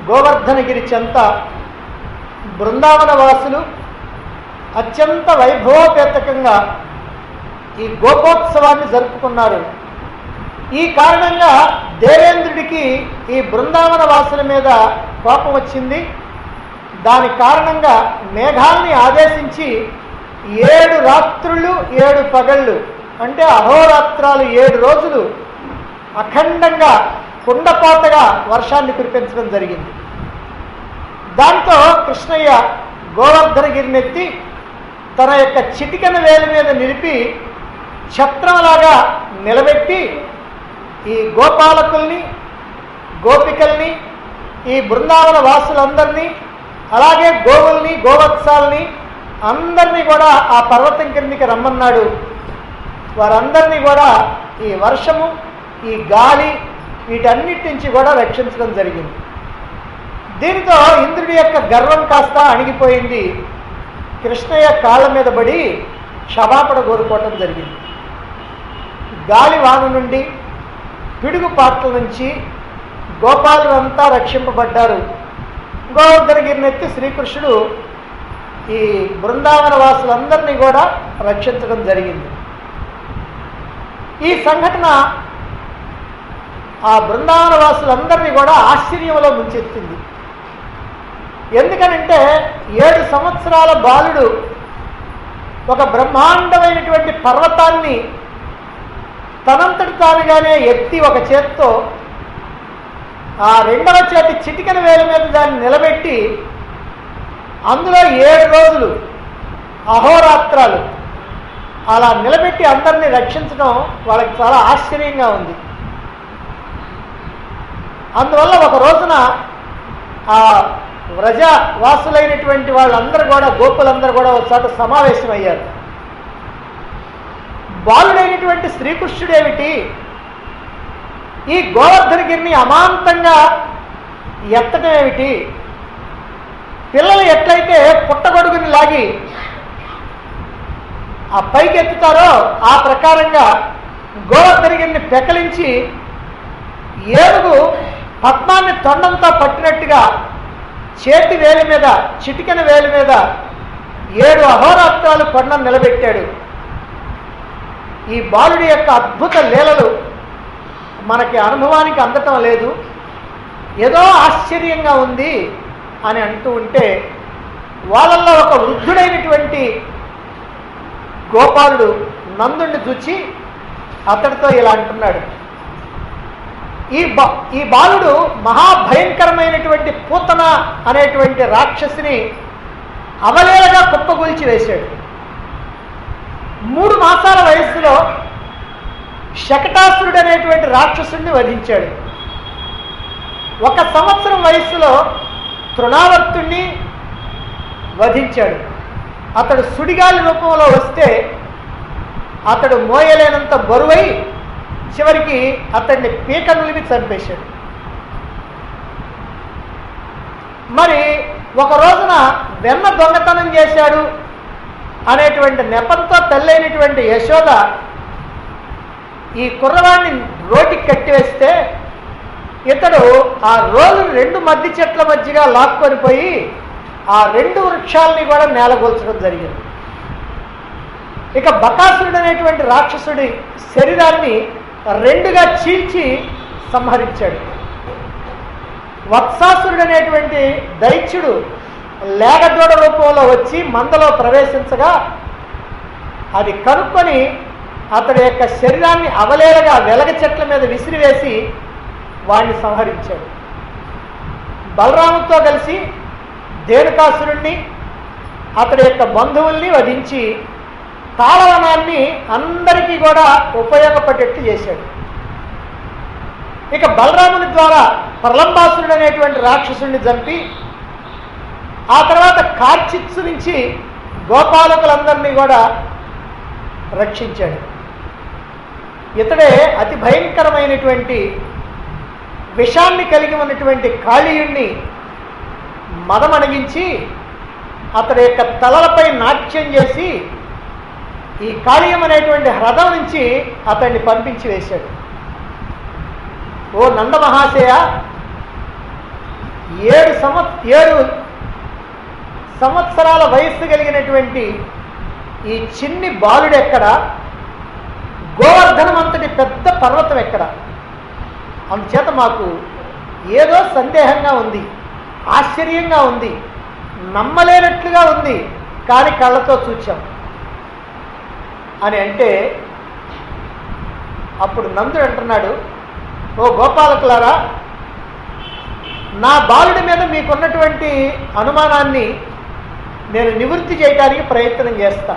గోవర్ధనగిరి చెంత బృందావన వాసులు అత్యంత వైభవోపేతకంగా ఈ గోపోత్సవాన్ని జరుపుకున్నారు. ఈ కారణంగా దేవేంద్రుడికి ఈ బృందావన వాసుల మీద కోపం వచ్చింది. దాని కారణంగా మేఘాల్ని ఆదేశించి 7 రాత్రులు 7 పగళ్ళు అంటే అహోరాత్రాలు 7 రోజులు అఖండంగా కుండపాతగా వర్షాన్ని కురిపించడం జరిగింది. దాంతో కృష్ణయ్య గోవర్ధనగిరినెత్తి తన యొక్క చిటికెన వేలు మీద నిలిపి ఛత్రంలాగా నిలబెట్టి ఈ గోపాలకుల్ని గోపికల్ని ఈ బృందావన వాసులందరినీ అలాగే గోవుల్ని గోవత్సాలని అందరినీ కూడా ఆ పర్వతం కిందికి రమ్మన్నాడు. వారందరినీ కూడా ఈ వర్షము ఈ గాలి వీటన్నిటి నుంచి కూడా రక్షించడం జరిగింది. దీనితో ఇంద్రుడి యొక్క గర్వం కాస్త అణిగిపోయింది. కృష్ణయ్య కాళ్ళ మీద పడి క్షమాపణ కోరుకోవటం జరిగింది. గాలి వాన నుండి పిడుగుపాట్ల నుంచి గోపాలులంతా రక్షింపబడ్డారు. గోవర్ధనగిరినెత్తి శ్రీకృష్ణుడు ఈ బృందావన వాసులందరినీ కూడా రక్షించడం జరిగింది. ఈ సంఘటన ఆ బృందావన వాసులందరినీ కూడా ఆశ్చర్యంలో ముంచెత్తింది. ఎందుకనంటే 7 సంవత్సరాల బాలుడు ఒక బ్రహ్మాండమైనటువంటి పర్వతాన్ని తనంతటి తానుగానే ఎత్తి ఒక చేత్తో ఆ రెండవ చేతి చిటికెన వేల మీద దాన్ని నిలబెట్టి అందులో 7 రోజులు అహోరాత్రాలు అలా నిలబెట్టి అందరినీ రక్షించడం వాళ్ళకి చాలా ఆశ్చర్యంగా ఉంది. అందువల్ల ఒక రోజున ఆ వ్రజవాసులైనటువంటి వాళ్ళందరూ కూడా గోపులందరూ కూడా ఒకసారి సమావేశమయ్యారు. బాలుడైనటువంటి శ్రీకృష్ణుడేమిటి ఈ గోవర్ధనగిరిని అమాంతంగా ఎత్తడం ఏమిటి, పిల్లలు ఎట్లయితే పుట్టగొడుగుని లాగి ఆ పైకి ఎత్తుతారో ఆ ప్రకారంగా గోవర్ధనగిరిని పెకలించి ఏనుగు పద్మాన్ని తొండంతో పట్టినట్టుగా చేతి వేలి మీద చిటికెన వేలి మీద 7 అహోరాత్రాలు కొండను నిలబెట్టాడు. ఈ బాలుడి యొక్క అద్భుత లీలలు మనకి అనుభవానికి అందటం లేదు, ఏదో ఆశ్చర్యంగా ఉంది అని అంటూ ఉంటే వాళ్ళల్లో ఒక వృద్ధుడైనటువంటి గోపాలుడు నందుణ్ణి చూచి అతడితో ఇలా అంటున్నాడు, ఈ బాలుడు మహాభయంకరమైనటువంటి పూతన అనేటువంటి రాక్షసిని అవలేలగా కుప్పగూల్చి వేశాడు. 3 మాసాల వయస్సులో శకటాసురుడు అనేటువంటి రాక్షసుడిని వధించాడు. 1 సంవత్సరం వయస్సులో తృణావర్తుణ్ణి వధించాడు. అతడు సుడిగాలి రూపంలో వస్తే అతడు మోయలేనంత బరువై చివరికి అతడిని పీక నులిమి చంపేశాడు. మరి ఒక రోజున వెన్న దొంగతనం చేశాడు అనేటువంటి నెపంతో తల్లైనటువంటి యశోద ఈ కుర్రవాడిని రోటికి కట్టివేస్తే ఇతడు ఆ రోలు 2 మద్ది చెట్ల మధ్యగా లాక్కొని పోయి ఆ 2 వృక్షాలని కూడా నేలగొల్చడం జరిగింది. ఇక బకాసురుడు అనేటువంటి రాక్షసుడి శరీరాన్ని 2గా చీల్చి సంహరించాడు. వత్సాసురుడు అనేటువంటి దైత్యుడు లేగదూడ రూపంలో వచ్చి మందలో ప్రవేశించగా అది కనుక్కొని అతడి యొక్క శరీరాన్ని అవలేలగా వెలగ చెట్ల మీద విసిరివేసి వాడిని సంహరించాడు. బలరాముతో కలిసి ధేనుకాసురుణ్ణి అతడి యొక్క బంధువుల్ని వధించి తాళవనాన్ని అందరికీ కూడా ఉపయోగపడేట్టు చేశాడు. ఇక బలరాముని ద్వారా ప్రలంబాసురుడు అనేటువంటి రాక్షసుడిని చంపి ఆ తర్వాత కార్చిత్సు నుంచి గోపాలకులందరినీ కూడా రక్షించాడు. ఇతడే అతి భయంకరమైనటువంటి విషాన్ని కలిగి ఉన్నటువంటి కాళీయుణ్ణి మదమణగించి అతడి యొక్క తలలపై నాట్యం చేసి ఈ కాళీయం అనేటువంటి హ్రదం నుంచి అతన్ని పంపించి వేశాడు. ఓ నందమహాశయ, 7 సంవత్సరాల వయస్సు కలిగినటువంటి ఈ చిన్ని బాలుడు ఎక్కడ, గోవర్ధనం అంతటి పెద్ద పర్వతం ఎక్కడ? అందుచేత మాకు ఏదో సందేహంగా ఉంది, ఆశ్చర్యంగా ఉంది, నమ్మలేనట్లుగా ఉంది, కానీ కళ్ళతో చూచాం అని అంటే, అప్పుడు నందుడు అంటున్నాడు, ఓ గోపాలకులారా, నా బాలుడి మీద మీకున్నటువంటి అనుమానాన్ని నేను నివృత్తి చేయడానికి ప్రయత్నం చేస్తా.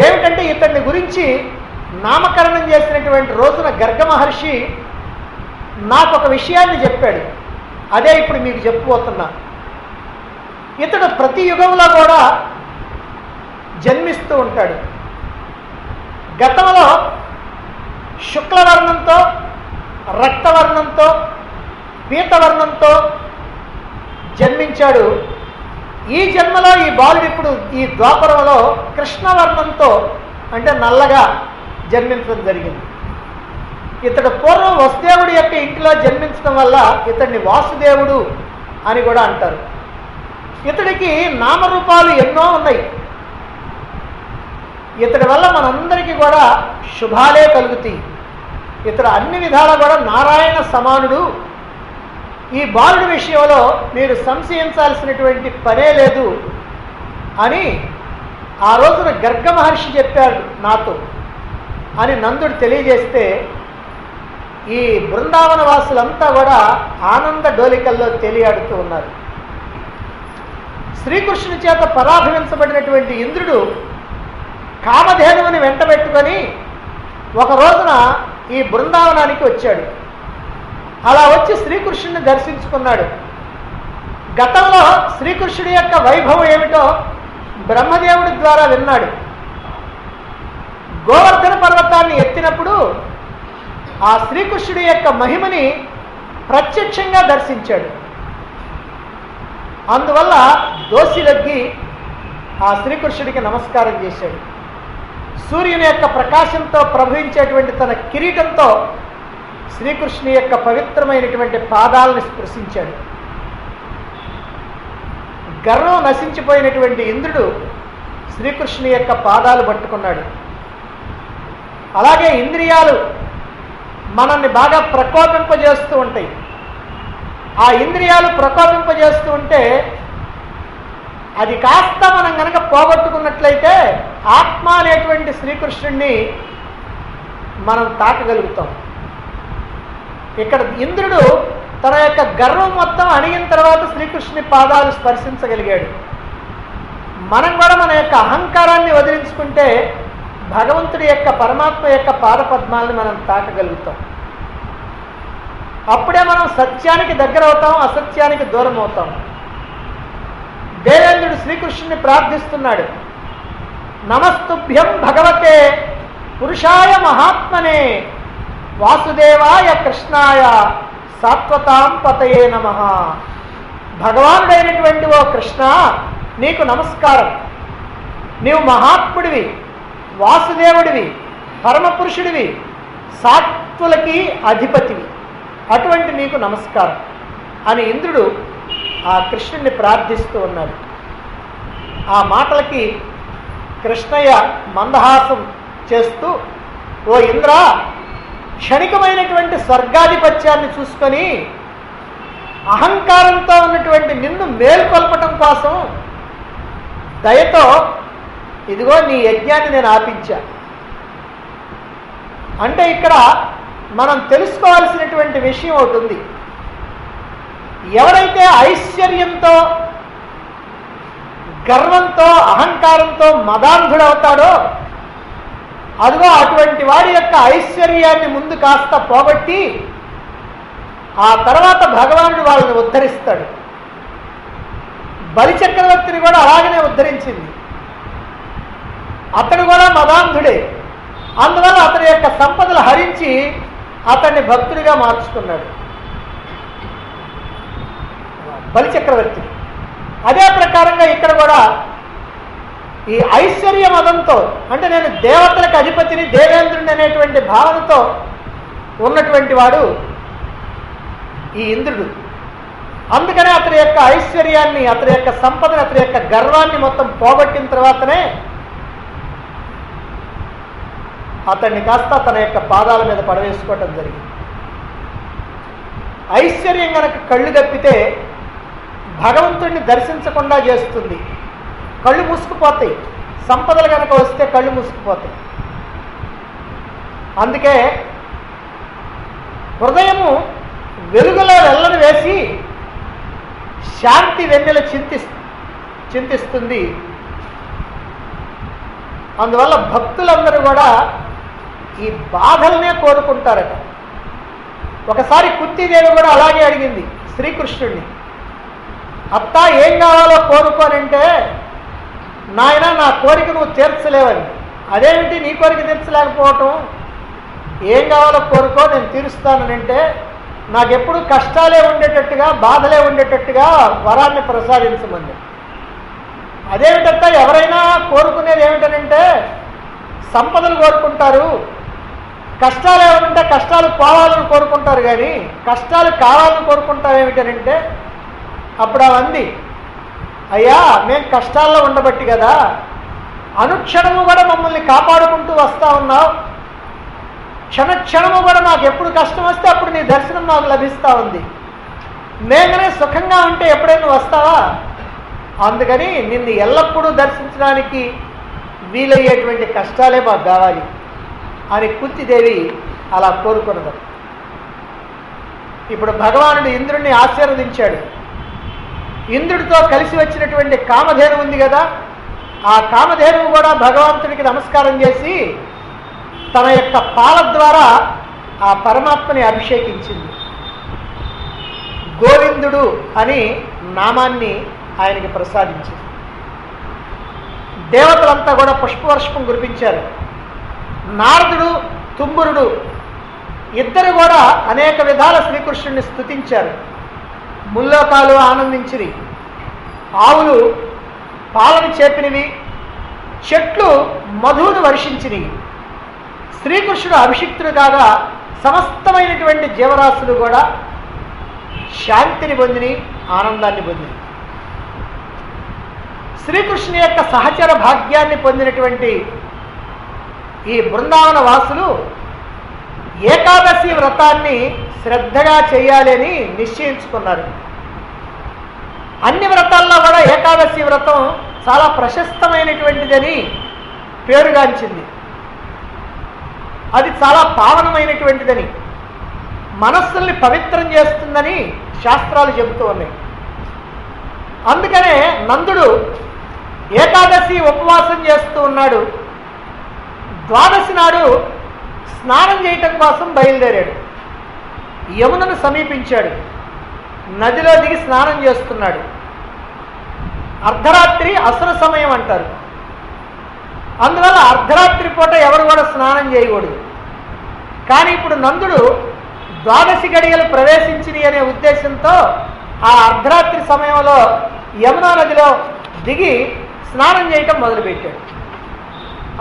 ఏమిటంటే, ఇతన్ని గురించి నామకరణం చేసినటువంటి రోజున గర్గ మహర్షి నాకు ఒక విషయాన్ని చెప్పాడు. అదే ఇప్పుడు మీకు చెప్పబోతున్నా. ఇతడు ప్రతి యుగంలో కూడా జన్మిస్తూ ఉంటాడు. గతంలో శుక్లవర్ణంతో, రక్తవర్ణంతో, పీతవర్ణంతో జన్మించాడు. ఈ జన్మలో ఈ బాలుడు ఇప్పుడు ఈ ద్వాపరంలో కృష్ణవర్ణంతో అంటే నల్లగా జన్మించడం జరిగింది. ఇతడు పూర్వం వసుదేవుడి యొక్క ఇంటిలో జన్మించడం వల్ల ఇతడిని వాసుదేవుడు అని కూడా అంటారు. ఇతడికి నామరూపాలు ఎన్నో ఉన్నాయి. ఇతడి వల్ల మనందరికీ కూడా శుభాలే కలుగుతాయి. ఇతడు అన్ని విధాలా కూడా నారాయణ సమానుడు. ఈ బాలుడి విషయంలో మీరు సంశయించాల్సినటువంటి పనే లేదు అని ఆ రోజున గర్గ మహర్షి చెప్పాడు నాతో అని నందుడు తెలియజేస్తే, ఈ బృందావన వాసులంతా కూడా ఆనంద డోలికల్లో తేలియాడుతూ ఉన్నారు. శ్రీకృష్ణుని చేత పరాభవించబడినటువంటి ఇంద్రుడు కామధేనువుని వెంటబెట్టుకొని ఒక రోజున ఈ బృందావనానికి వచ్చాడు. అలా వచ్చి శ్రీకృష్ణుని దర్శించుకున్నాడు. గతంలో శ్రీకృష్ణుడి యొక్క వైభవం ఏమిటో బ్రహ్మదేవుడి ద్వారా విన్నాడు. గోవర్ధన పర్వతాన్ని ఎత్తినప్పుడు ఆ శ్రీకృష్ణుడి యొక్క మహిమని ప్రత్యక్షంగా దర్శించాడు. అందువల్ల దోసిలగ్గి ఆ శ్రీకృష్ణుడికి నమస్కారం చేశాడు. సూర్యుని యొక్క ప్రకాశంతో ప్రభవించేటువంటి తన కిరీటంతో శ్రీకృష్ణుని యొక్క పవిత్రమైనటువంటి పాదాలను స్పృశించాడు. గర్వం నశించిపోయినటువంటి ఇంద్రుడు శ్రీకృష్ణుని యొక్క పాదాలు పట్టుకున్నాడు. అలాగే ఇంద్రియాలు మనల్ని బాగా ప్రకోపింపజేస్తూ ఉంటాయి. ఆ ఇంద్రియాలు ప్రకోపింపజేస్తూ ఉంటే అది కాస్త మనం కనుక పోగొట్టుకున్నట్లయితే ఆత్మ అనేటువంటి శ్రీకృష్ణుడిని మనం తాకగలుగుతాం. ఇక్కడ ఇంద్రుడు తన యొక్క గర్వం మొత్తం అణిగిన తర్వాత శ్రీకృష్ణుని పాదాలు స్పర్శించగలిగాడు. మనం కూడా మన యొక్క అహంకారాన్ని వదిలించుకుంటే భగవంతుడి యొక్క పరమాత్మ యొక్క పాదపద్మాలని మనం తాకగలుగుతాం. అప్పుడే మనం సత్యానికి దగ్గర అవుతాం, అసత్యానికి దూరం అవుతాం. దేవేంద్రుడు శ్రీకృష్ణుని ప్రార్థిస్తున్నాడు. నమస్తుభ్యం భగవతే పురుషాయ మహాత్మనే వాసుదేవాయ కృష్ణాయ సాత్వతాం పతయే నమః. భగవానుడైనటువంటి ఓ కృష్ణ, నీకు నమస్కారం. నీవు మహాత్ముడివి, వాసుదేవుడివి, పరమపురుషుడివి, సాత్వులకి అధిపతివి. అటువంటి నీకు నమస్కారం అని ఇంద్రుడు ఆ కృష్ణుడిని ప్రార్థిస్తూ ఉన్నాడు. ఆ మాటలకి కృష్ణయ్య మందహాసం చేస్తూ, ఓ ఇంద్ర, క్షణికమైనటువంటి స్వర్గాధిపత్యాన్ని చూసుకొని అహంకారంతో ఉన్నటువంటి నిన్ను మేల్కొల్పటం కోసం దయతో ఇదిగో నీ యజ్ఞాన్ని నేను ఆపించా. అంటే ఇక్కడ మనం తెలుసుకోవాల్సినటువంటి విషయం ఒకటి ఉంది. ఎవరైతే ఐశ్వర్యంతో, గర్వంతో, అహంకారంతో మదాంధుడవుతాడో అదిగో అటువంటి వాడి యొక్క ఐశ్వర్యాన్ని ముందు కాస్త పోగొట్టి ఆ తర్వాత భగవానుడు వాళ్ళని ఉద్ధరిస్తాడు. బలిచక్రవర్తిని కూడా అలాగనే ఉద్ధరించింది. అతడు కూడా మదాంధుడే. అందువల్ల అతని యొక్క సంపదలు హరించి అతన్ని భక్తుడిగా మార్చుకున్నాడు బలిచక్రవర్తి. అదే ప్రకారంగా ఇక్కడ కూడా ఈ ఐశ్వర్య మదంతో, అంటే నేను దేవతలకు అధిపతిని, దేవేంద్రుని అనేటువంటి భావనతో ఉన్నటువంటి వాడు ఈ ఇంద్రుడు. అందుకనే అతని యొక్క ఐశ్వర్యాన్ని, అతని యొక్క సంపదని, అతని యొక్క గర్వాన్ని మొత్తం పోగొట్టిన తర్వాతనే అతన్ని కాస్త తన యొక్క పాదాల మీద పడవేసుకోవటం జరిగింది. ఐశ్వర్యం గనక కళ్ళు గప్పితే భగవంతుడిని దర్శించకుండా చేస్తుంది. కళ్ళు మూసుకుపోతాయి. సంపదలు కనుక వస్తే కళ్ళు మూసుకుపోతాయి. అందుకే హృదయము వెలుగులో వెల్లని వేసి శాంతి వెన్నెల చింతిస్తుంది. అందువల్ల భక్తులందరూ కూడా ఈ బాధలనే కోరుకుంటారట. ఒకసారి కుంతీదేవి కూడా అలాగే అడిగింది శ్రీకృష్ణుడిని, అత్త ఏం కావాలో కోరుకోనంటే, నాయన నా కోరిక నువ్వు తీర్చలేవని. అదేమిటి నీ కోరిక తీర్చలేకపోవటం? ఏం కావాలో కోరుకో, నేను తీరుస్తానంటే, నాకెప్పుడు కష్టాలే ఉండేటట్టుగా, బాధలే ఉండేటట్టుగా వరాన్ని ప్రసాదించమంది. అదేమిటంటే ఎవరైనా కోరుకునేది ఏమిటనంటే సంపదలు కోరుకుంటారు, కష్టాలు ఏమంటే కష్టాలు పోవాలని కోరుకుంటారు, కానీ కష్టాలు కావాలని కోరుకుంటారు ఏమిటనంటే, అప్పుడు అవంది, అయ్యా మేము కష్టాల్లో ఉండబట్టి కదా అనుక్షణము కూడా మమ్మల్ని కాపాడుకుంటూ వస్తూ ఉన్నావు, క్షణక్షణము కూడా మాకు ఎప్పుడు కష్టం వస్తే అప్పుడు నీ దర్శనం మాకు లభిస్తూ ఉంది, మేమనే సుఖంగా ఉంటే ఎప్పుడైనా వస్తావా, అందుకని నిన్ను ఎల్లప్పుడూ దర్శించడానికి వీలయ్యేటువంటి కష్టాలే మాకు కావాలి అని కుంతీదేవి అలా కోరుకున్నది. ఇప్పుడు భగవానుడు ఇంద్రుడిని ఆశీర్వదించాడు. ఇంద్రుడితో కలిసి వచ్చినటువంటి కామధేను ఉంది కదా, ఆ కామధేనువు కూడా భగవంతుడికి నమస్కారం చేసి తన యొక్క పాల ద్వారా ఆ పరమాత్మని అభిషేకించింది. గోవిందుడు అని నామాన్ని ఆయనకి ప్రసాదించింది. దేవతలంతా కూడా పుష్పవర్షం కురిపించారు. నారదుడు, తుంబురుడు ఇద్దరు కూడా అనేక విధాల శ్రీకృష్ణుడిని స్తుతించారు. ముల్లోకాలు ఆనందించిరి. ఆవులు పాలను చేపినవి, చెట్లు మధువును వర్షించినవి. శ్రీకృష్ణుడు అభిషిక్తుడు కాగా సమస్తమైనటువంటి జీవరాశులు కూడా శాంతిని పొందిని, ఆనందాన్ని పొందిని. శ్రీకృష్ణుని యొక్క సహచర భాగ్యాన్ని పొందినటువంటి ఈ బృందావన వాసులు ఏకాదశి వ్రతాన్ని శ్రద్ధగా చేయాలి అని నిశ్చయించుకున్నారు. అన్ని వ్రతాల్లో కూడా ఏకాదశి వ్రతం చాలా ప్రశస్తమైనటువంటిదని పేరుగాంచింది. అది చాలా పావనమైనటువంటిదని, మనస్సుల్ని పవిత్రం చేస్తుందని శాస్త్రాలు చెబుతూ ఉన్నాయి. అందుకనే నందుడు ఏకాదశి ఉపవాసం చేస్తూ ఉన్నాడు. ద్వాదశి నాడు స్నానం చేయటం కోసం బయలుదేరాడు. యమునను సమీపించాడు. నదిలో దిగి స్నానం చేస్తున్నాడు. అర్ధరాత్రి అసుర సమయం అంటారు. అందువల్ల అర్ధరాత్రి పూట ఎవరు కూడా స్నానం చేయకూడదు. కానీ ఇప్పుడు నందుడు ద్వాదశి గడియలు ప్రవేశించినవి అనే ఉద్దేశంతో ఆ అర్ధరాత్రి సమయంలో యమునా నదిలో దిగి స్నానం చేయటం మొదలుపెట్టాడు.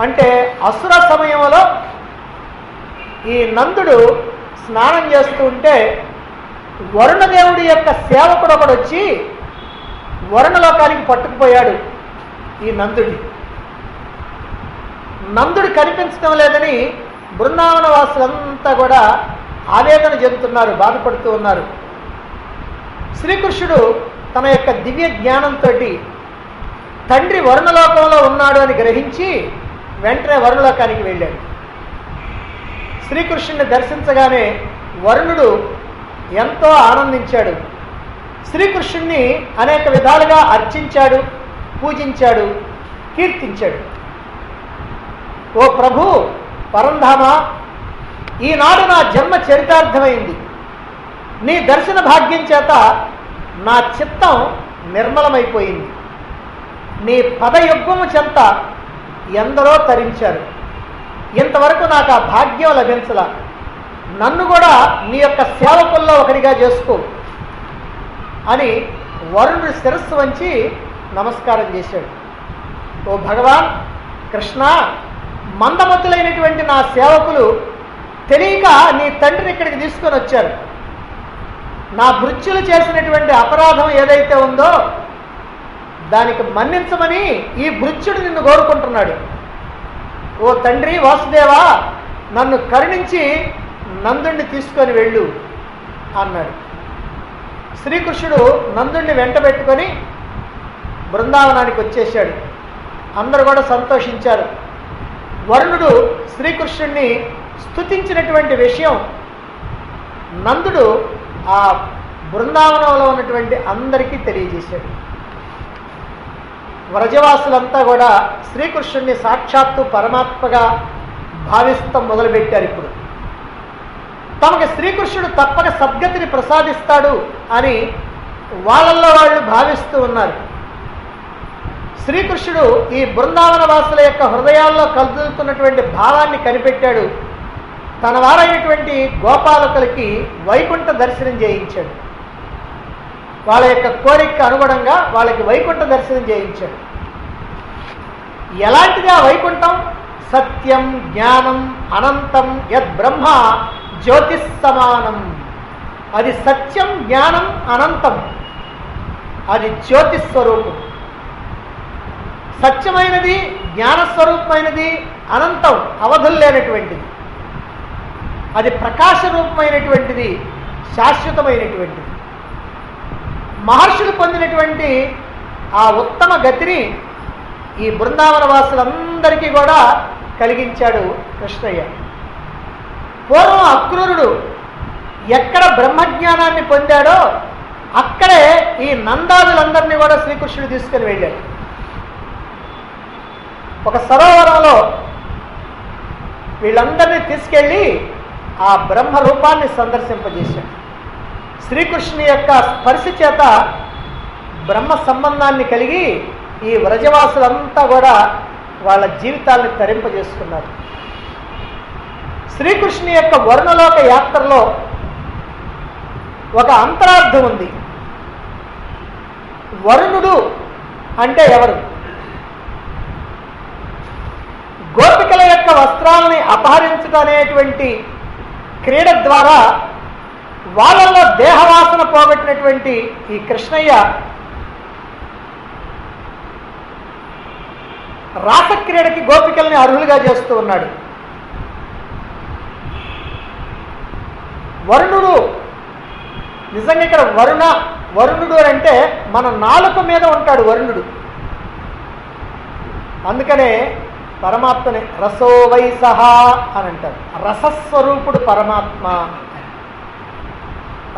అంటే అసుర సమయంలో ఈ నందుడు స్నానం చేస్తూ ఉంటే వరుణదేవుడి యొక్క సేవకుడు ఒకడు వచ్చి వరుణలోకానికి పట్టుకుపోయాడు ఈ నందుడి. నందుడు కనిపించడం లేదని బృందావన వాసులంతా కూడా ఆవేదన చెందుతున్నారు, బాధపడుతూ ఉన్నారు. శ్రీకృష్ణుడు తన యొక్క దివ్య జ్ఞానంతో తండ్రి వరుణలోకంలో ఉన్నాడు అని గ్రహించి వెంటనే వరుణలోకానికి వెళ్ళాడు. శ్రీకృష్ణుని దర్శించగానే వరుణుడు ఎంతో ఆనందించాడు. శ్రీకృష్ణుణ్ణి అనేక విధాలుగా అర్చించాడు, పూజించాడు, కీర్తించాడు. ఓ ప్రభు పరంధామ, ఈనాడు నా జన్మ చరితార్థమైంది. నీ దర్శన భాగ్యం చేత నా చిత్తం నిర్మలమైపోయింది. నీ పదయుగ్మము చెంత ఎందరో తరించారు. ఇంతవరకు నాకు ఆ భాగ్యం లభించలా. నన్ను కూడా నీ యొక్క సేవకుల్లో ఒకరిగా చేసుకో అని వరుణుడు శిరస్సు వంచి నమస్కారం చేశాడు. ఓ భగవాన్ కృష్ణ, మందమతులైనటువంటి నా సేవకులు తెలియక నీ తండ్రిని ఇక్కడికి తీసుకొని వచ్చారు. నా భృత్యులు చేసినటువంటి అపరాధం ఏదైతే ఉందో దానికి మన్నించమని ఈ భృత్యుడు నిన్ను కోరుకుంటున్నాడు. ఓ తండ్రి వాసుదేవా, నన్ను కరుణించి నందుణ్ణి తీసుకొని వెళ్ళు అన్నాడు. శ్రీకృష్ణుడు నందుణ్ణి వెంటబెట్టుకొని బృందావనానికి వచ్చేశాడు. అందరూ కూడా సంతోషించారు. వరుణుడు శ్రీకృష్ణుడిని స్తుతించినటువంటి విషయం నందుడు ఆ బృందావనంలో ఉన్నటువంటి అందరికీ తెలియజేశాడు. వ్రజవాసులంతా కూడా శ్రీకృష్ణుడిని సాక్షాత్తు పరమాత్మగా భావిస్తాం మొదలుపెట్టారు. ఇప్పుడు తమకి శ్రీకృష్ణుడు తప్పక సద్గతిని ప్రసాదిస్తాడు అని వాళ్ళల్లో వాళ్ళు భావిస్తూ ఉన్నారు. శ్రీకృష్ణుడు ఈ బృందావన వాసుల యొక్క హృదయాల్లో కలుగుతున్నటువంటి భావాన్ని కనిపెట్టాడు. తన వారైనటువంటి గోపాలకులకి వైకుంఠ దర్శనం చేయించాడు. వాళ్ళ యొక్క కోరిక అనుగుణంగా వాళ్ళకి వైకుంఠ దర్శనం చేయించాడు. ఎలాంటిది ఆ వైకుంఠం? సత్యం జ్ఞానం అనంతం యద్ బ్రహ్మ జ్యోతిస్సమానం. అది సత్యం జ్ఞానం అనంతం, అది జ్యోతిస్వరూపం. సత్యమైనది, జ్ఞానస్వరూపమైనది, అనంతం అవధులు లేనటువంటిది. అది ప్రకాశ రూపమైనటువంటిది, శాశ్వతమైనటువంటిది. మహర్షులు పొందినటువంటి ఆ ఉత్తమ గతిని ఈ బృందావన వాసులందరికీ కూడా కలిగించాడు కృష్ణయ్య. పూర్వం అక్రూరుడు ఎక్కడ బ్రహ్మజ్ఞానాన్ని పొందాడో అక్కడే ఈ నందాదులందరినీ కూడా శ్రీకృష్ణుడు తీసుకుని వెళ్ళాడు. ఒక సరోవరంలో వీళ్ళందరినీ తీసుకెళ్ళి ఆ బ్రహ్మ రూపాన్ని సందర్శింపజేశాడు. శ్రీకృష్ణుని యొక్క స్పర్శ చేత బ్రహ్మ సంబంధాన్ని కలిగి ఈ వ్రజవాసులంతా కూడా వాళ్ళ జీవితాలను తరింపజేసుకున్నారు. శ్రీకృష్ణుని యొక్క వర్ణలోక యాత్రలో ఒక అంతరార్థం ఉంది. వరుణుడు అంటే ఎవరు? గోపికల యొక్క వస్త్రాలని అపహరించడం అనేటువంటి క్రీడ ద్వారా వాళ్ళల్లో దేహవాసన పోగొట్టినటువంటి ఈ కృష్ణయ్య రాసక్రీడకి గోపికల్ని అర్హులుగా చేస్తూ ఉన్నాడు. వరుణుడు నిజంగా ఇక్కడ వరుణుడు అంటే మన నాలుక మీద ఉంటాడు వరుణుడు. అందుకనే పరమాత్మని రసో వై సహా అని అంటారు. రసస్వరూపుడు పరమాత్మ.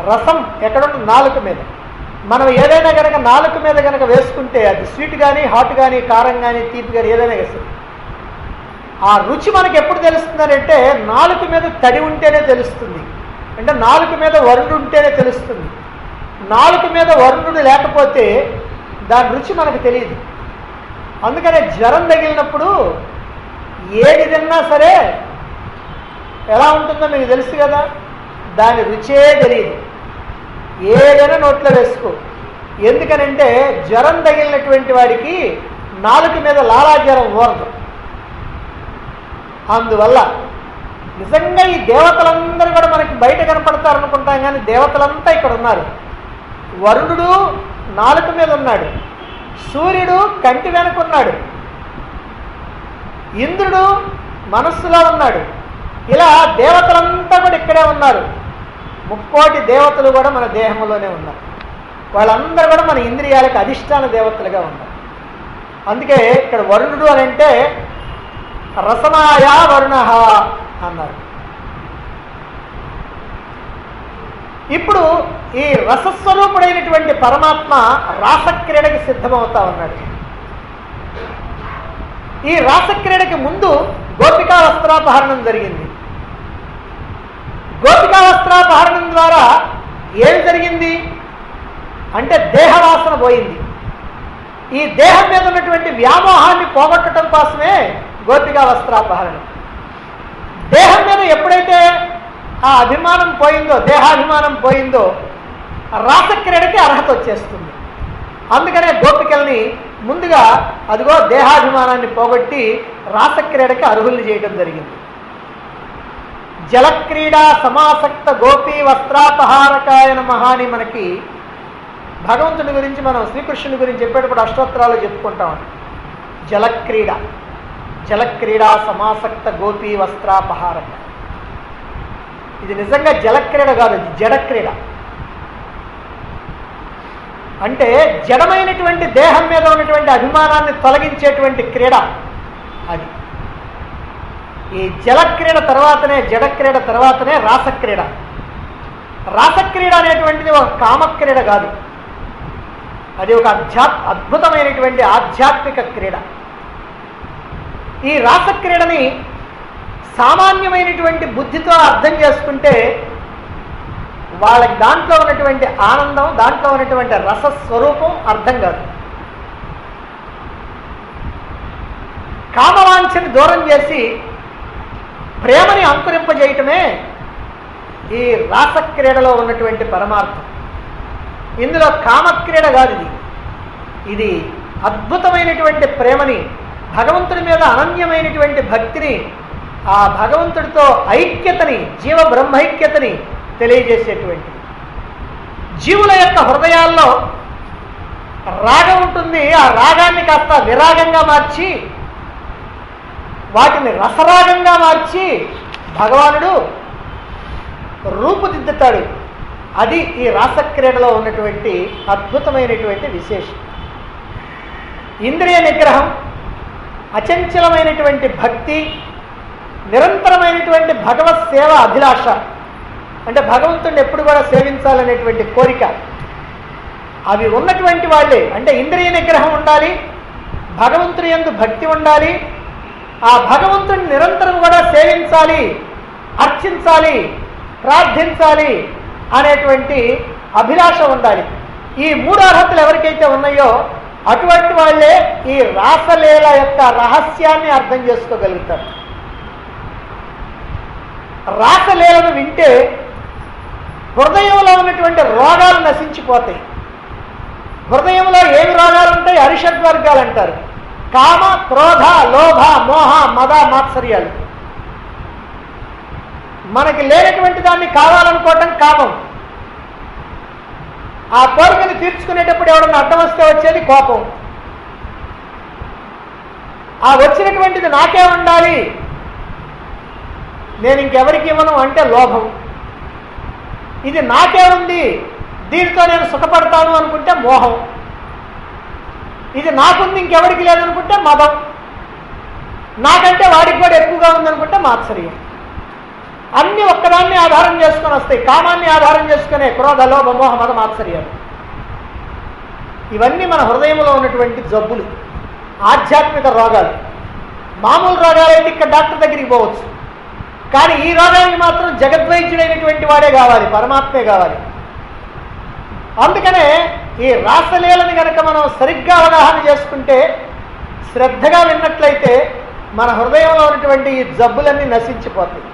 రసం ఎక్కడుంటుంది? నాలుక మీద. మనం ఏదైనా కనుక నాలుక మీద కనుక వేసుకుంటే అది స్వీట్ కానీ హాట్ కానీ కారం కానీ తీపి కానీ ఏదైనా వేస్తుంది. ఆ రుచి మనకి ఎప్పుడు తెలుస్తుంది అంటే నాలుక మీద తడి ఉంటేనే తెలుస్తుంది. అంటే నాలుక మీద వరుణుడు ఉంటేనే తెలుస్తుంది. నాలుక మీద వరుణుడు లేకపోతే దాని రుచి మనకు తెలియదు. అందుకనే జ్వరం తగిలినప్పుడు ఏది తిన్నా సరే ఎలా ఉంటుందో మీకు తెలుసు కదా, దాని రుచే తెలియదు. ఏదైనా నోట్లో వేసుకో. ఎందుకనంటే జ్వరం తగిలినటువంటి వాడికి నాలుక మీద లాలాజ్వరం ఊరదు. అందువల్ల నిజంగా ఈ దేవతలందరూ కూడా మనకి బయట కనపడతారు అనుకుంటాం, కానీ దేవతలంతా ఇక్కడ ఉన్నారు. వరుణుడు నాలుక మీద ఉన్నాడు, సూర్యుడు కంటి వెనుకున్నాడు, ఇంద్రుడు మనస్సులో ఉన్నాడు. ఇలా దేవతలంతా కూడా ఇక్కడే ఉన్నారు. 30 కోటి దేవతలు కూడా మన దేహంలోనే ఉన్నారు. వాళ్ళందరూ కూడా మన ఇంద్రియాలకు అధిష్టాన దేవతలుగా ఉన్నారు. అందుకే ఇక్కడ వరుణుడు అని అంటే రసనాయా వరుణ అన్నారు. ఇప్పుడు ఈ రసస్వరూపుడైనటువంటి పరమాత్మ రాసక్రీడకి సిద్ధమవుతా ఉన్నాడు. ఈ రాసక్రీడకి ముందు గోపికా వస్త్రాపహరణం జరిగింది. గోపికా వస్త్రాపహరణం ద్వారా ఏం జరిగింది అంటే దేహవాసన పోయింది. ఈ దేహం మీద ఉన్నటువంటి వ్యామోహాన్ని పోగొట్టడం కోసమే గోపికా వస్త్రాపహరణం. దేహం మీద ఎప్పుడైతే ఆ అభిమానం పోయిందో, దేహాభిమానం పోయిందో, రాసక్రీడకి అర్హత వచ్చేస్తుంది. అందుకనే గోపికల్ని ముందుగా అదిగో దేహాభిమానాన్ని పోగొట్టి రాసక్రీడకి అర్హుల్ని చేయడం జరిగింది. జలక్రీడా సమాసక్త గోపీ వస్త్రాపహారకాయ నమః అని మనకి భగవంతుని గురించి మనం శ్రీకృష్ణుని గురించి చెప్పేటప్పుడు అష్టోత్తరాలు చెప్పుకుంటాం. జలక్రీడా సమాసక్త గోపీ వస్త్రాపహారక. ఇది నిజంగా జలక్రీడ కాదు, ఇది జడక్రీడ. అంటే జడమైనటువంటి దేహం మీద ఉన్నటువంటి అభిమానాన్ని తొలగించేటువంటి క్రీడ అది. ఈ జలక్రీడ తర్వాతనే, జడక్రీడ తర్వాతనే రాసక్రీడ. రాసక్రీడ అనేటువంటిది ఒక కామక్రీడ కాదు, అది ఒక అద్భుతమైనటువంటి ఆధ్యాత్మిక క్రీడ. ఈ రాసక్రీడని సామాన్యమైనటువంటి బుద్ధితో అర్థం చేసుకుంటే వాళ్ళకి దాంట్లో ఉన్నటువంటి ఆనందం, దాంట్లో ఉన్నటువంటి రసస్వరూపం అర్థం కాదు. కామవాంఛని దూరం చేసి ప్రేమని అంకురింపజేయటమే ఈ రాసక్రీడలో ఉన్నటువంటి పరమార్థం. ఇందులో కామక్రీడ కాదు ఇది. ఇది అద్భుతమైనటువంటి ప్రేమని, భగవంతుడి మీద అనన్యమైనటువంటి భక్తిని, ఆ భగవంతుడితో ఐక్యతని, జీవ బ్రహ్మైక్యతని తెలియజేసేటువంటి. జీవుల యొక్క హృదయాల్లో రాగం ఉంటుంది. ఆ రాగాన్ని కాస్త విరాగంగా మార్చి, వాటిని రసరాగంగా మార్చి భగవానుడు రూపుదిద్దుతాడు. అది ఈ రాసక్రీడలో ఉన్నటువంటి అద్భుతమైనటువంటి విశేషం. ఇంద్రియ నిగ్రహం, అచంచలమైనటువంటి భక్తి, నిరంతరమైనటువంటి భగవత్ సేవ అభిలాష, అంటే భగవంతుడిని ఎప్పుడు కూడా సేవించాలనేటువంటి కోరిక, అవి ఉన్నటువంటి వాళ్ళే. అంటే ఇంద్రియ నిగ్రహం ఉండాలి, భగవంతుని యందు భక్తి ఉండాలి, ఆ భగవంతుడిని నిరంతరం కూడా సేవించాలి, అర్చించాలి, ప్రార్థించాలి అనేటువంటి అభిలాష ఉండాలి. ఈ మూడు అర్హతలు ఎవరికైతే ఉన్నాయో అటువంటి వాళ్ళే ఈ రాసలీల యొక్క రహస్యాన్ని అర్థం చేసుకోగలుగుతారు. రాసలీలను వింటే హృదయంలో ఉన్నటువంటి రోగాలు నశించిపోతాయి. హృదయంలో ఏమి రోగాలు ఉంటాయి? అరిషడ్వర్గాలు అంటారు. కామ, క్రోధ, లోభ, మోహ, మద, మాత్సర్యాలు. మనకి లేనటువంటి దాన్ని కావాలనుకోవటం కామం. ఆ కోరికను తీర్చుకునేటప్పుడు ఎవడన్నా అడ్డం వస్తే వచ్చేది కోపం. ఆ వచ్చినటువంటిది నాకే ఉండాలి, నేను ఇంకెవరికి ఇవ్వను అంటే లోభం. ఇది నాకే ఉంది, దీనితో నేను సుఖపడతాను అనుకుంటే మోహం. ఇది నాకుంది ఇంకెవరికి లేదనుకుంటే మదం. నాకంటే వాడికి కూడా ఎక్కువగా ఉందనుకుంటే మాత్సర్యం. అన్నీ ఒక్కదాన్ని ఆధారం చేసుకొని వస్తాయి. కామాన్ని ఆధారం చేసుకునే క్రోధ, లోభ, మోహ, మద, మాత్సర్యాలు. ఇవన్నీ మన హృదయంలో ఉన్నటువంటి జబ్బులు, ఆధ్యాత్మిక రోగాలు. మామూలు రోగాలైతే ఇక్కడ డాక్టర్ దగ్గరికి పోవచ్చు, కానీ ఈ రోగానికి మాత్రం జగద్వైద్యుడైనటువంటి వాడే కావాలి, పరమాత్మే కావాలి. అందుకనే ఈ రాసలీలని కనుక మనం సరిగ్గా అవగాహన చేసుకుంటే, శ్రద్ధగా విన్నట్లయితే మన హృదయంలో ఉన్నటువంటి ఈ జబ్బులన్నీ నశించిపోతాయి.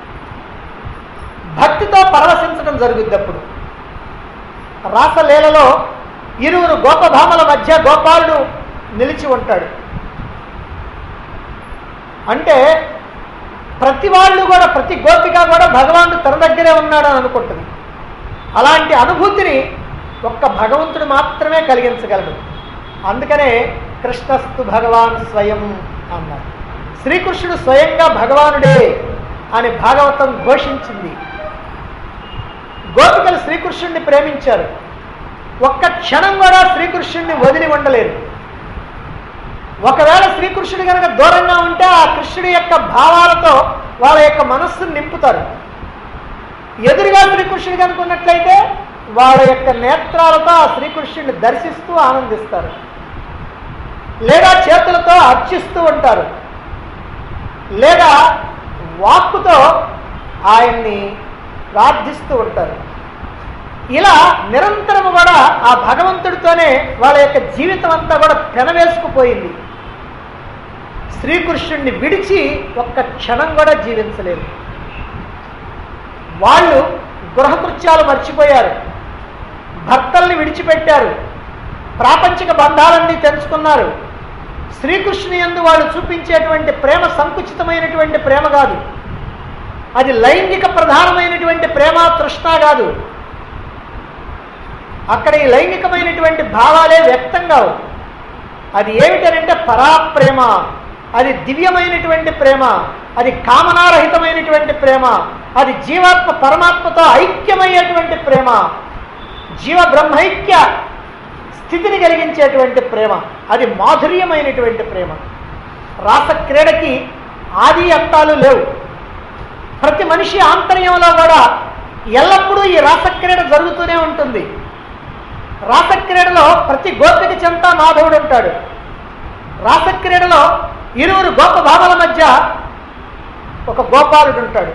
భక్తితో పరవశించడం జరుగుద్ది. అప్పుడు రాసలీలలో ఇరువురు గోపభామల మధ్య గోపాలుడు నిలిచి ఉంటాడు. అంటే ప్రతి వాళ్ళు కూడా, ప్రతి గోపిక కూడా భగవానుడు తన దగ్గరే ఉన్నాడు అని అనుకుంటుంది. అలాంటి అనుభూతిని ఒక్క భగవంతుడు మాత్రమే కలిగించగలడు. అందుకనే కృష్ణస్తు భగవాన్ స్వయం అన్నారు. శ్రీకృష్ణుడు స్వయంగా భగవానుడే అని భాగవతం ఘోషించింది. గోపికలు శ్రీకృష్ణుడిని ప్రేమించారు. ఒక్క క్షణం కూడా శ్రీకృష్ణుడిని వదిలి ఉండలేరు. ఒకవేళ శ్రీకృష్ణుడు కనుక దూరంగా ఉంటే ఆ కృష్ణుడి యొక్క భావాలతో వాళ్ళ యొక్క మనస్సును నింపుతారు. ఎదురుగా శ్రీకృష్ణుడు కనుక ఉన్నట్లయితే వాళ్ళ యొక్క నేత్రాలతో ఆ శ్రీకృష్ణుడిని దర్శిస్తూ ఆనందిస్తారు, లేదా చేతులతో అర్చిస్తూ ఉంటారు, లేదా వాక్కుతో ఆయన్ని ప్రార్థిస్తూ ఉంటారు. ఇలా నిరంతరము కూడా ఆ భగవంతుడితోనే వాళ్ళ యొక్క జీవితం అంతా కూడా పెనవేసుకుపోయింది. శ్రీకృష్ణుడిని విడిచి ఒక్క క్షణం కూడా జీవించలేరు. వాళ్ళు గృహకృత్యాలు మర్చిపోయారు, భర్తల్ని విడిచిపెట్టారు, ప్రాపంచిక బంధాలన్నీ తెంచుకున్నారు. శ్రీకృష్ణుని యందు వాళ్ళు చూపించేటువంటి ప్రేమ సంకుచితమైనటువంటి ప్రేమ కాదు, అది లైంగిక ప్రధానమైనటువంటి ప్రేమ తృష్ణ కాదు. అక్కడ ఈ లైంగికమైనటువంటి భావాలే వ్యక్తం కావు. అది ఏమిటనంటే పరాప్రేమ, అది దివ్యమైనటువంటి ప్రేమ, అది కామనారహితమైనటువంటి ప్రేమ, అది జీవాత్మ పరమాత్మతో ఐక్యమయ్యేటువంటి ప్రేమ, జీవ బ్రహ్మైక్య స్థితిని కలిగించేటువంటి ప్రేమ, అది మాధుర్యమైనటువంటి ప్రేమ. రాసక్రీడకి ఆది అంతాలు లేవు. ప్రతి మనిషి ఆంతర్యంలో కూడా ఎల్లప్పుడూ ఈ రాసక్రీడ జరుగుతూనే ఉంటుంది. రాసక్రీడలో ప్రతి గోపిక చెంత మాధవుడు ఉంటాడు. రాసక్రీడలో ఇరువురు గోప భావాల మధ్య ఒక గోపాలుడు ఉంటాడు.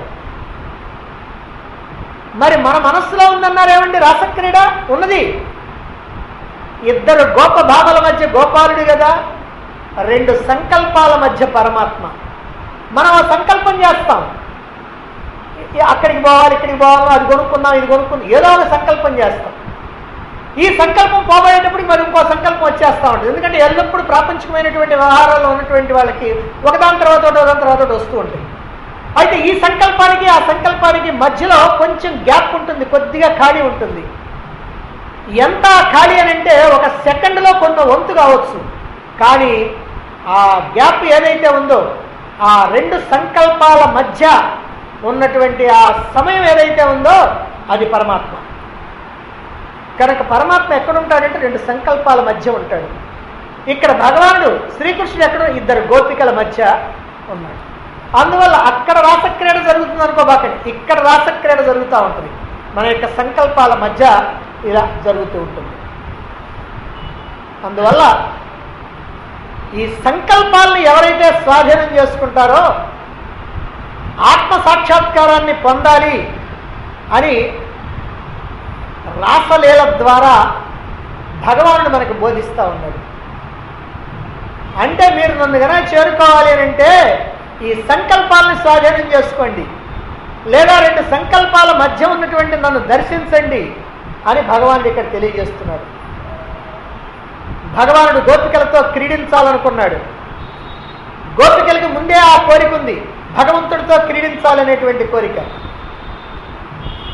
మరి మన మనస్సులో ఉందన్నారేమండి రాసక్రీడ? ఉన్నది. ఇద్దరు గోప భావాల మధ్య గోపాలుడు కదా, రెండు సంకల్పాల మధ్య పరమాత్మ. మనం ఆ సంకల్పం చేస్తాం, అక్కడికి పోవాలి, ఇక్కడికి పోవాలి, అది కొనుక్కుందాం, ఇది కొనుక్కుందాం, ఏదో ఒక సంకల్పం చేస్తాం. ఈ సంకల్పం పోబోయేటప్పటికి మరి ఇంకో సంకల్పం వచ్చేస్తూ ఉంటుంది. ఎందుకంటే ఎల్లప్పుడూ ప్రాపంచికమైనటువంటి వ్యవహారాల్లో ఉన్నటువంటి వాళ్ళకి ఒకదాని తర్వాత ఒకదాని తర్వాత వస్తూ ఉంటాయి. అయితే ఈ సంకల్పానికి ఆ సంకల్పానికి మధ్యలో కొంచెం గ్యాప్ ఉంటుంది, కొద్దిగా ఖాళీ ఉంటుంది. ఎంత ఖాళీ అని అంటే ఒక సెకండ్లో కొంత వంతు కావచ్చు. కానీ ఆ గ్యాప్ ఏదైతే ఉందో ఆ రెండు సంకల్పాల మధ్య ఉన్నటువంటి ఆ సమయం ఏదైతే ఉందో అది పరమాత్మ. కనుక పరమాత్మ ఎక్కడుంటాడంటే రెండు సంకల్పాల మధ్య ఉంటాడు. ఇక్కడ భగవానుడు శ్రీకృష్ణుడు ఎక్కడ? ఇద్దరు గోపికల మధ్య ఉన్నాడు. అందువల్ల అక్కడ రాసక్రీడ జరుగుతుంది అనుకోబాకండి, ఇక్కడ రాసక్రీడ జరుగుతూ ఉంటుంది. మన యొక్క సంకల్పాల మధ్య ఇలా జరుగుతూ ఉంటుంది. అందువల్ల ఈ సంకల్పాలను ఎవరైతే స్వాధీనం చేసుకుంటారో ఆత్మ సాక్షాత్కారాన్ని పొందాలి అని రాసలీల ద్వారా భగవానుడు మనకు బోధిస్తూ ఉన్నాడు. అంటే మీరు నన్ను కనుక చేరుకోవాలి అని అంటే ఈ సంకల్పాలను స్వాధీనం చేసుకోండి, లేదా రెండు సంకల్పాల మధ్య ఉన్నటువంటి నన్ను దర్శించండి అని భగవానుడు ఇక్కడ తెలియజేస్తున్నాడు. భగవానుడు గోపికలతో క్రీడించాలనుకున్నాడు. గోపికలకి ముందే ఆ కోరిక ఉంది, భగవంతుడితో క్రీడించాలనేటువంటి కోరిక.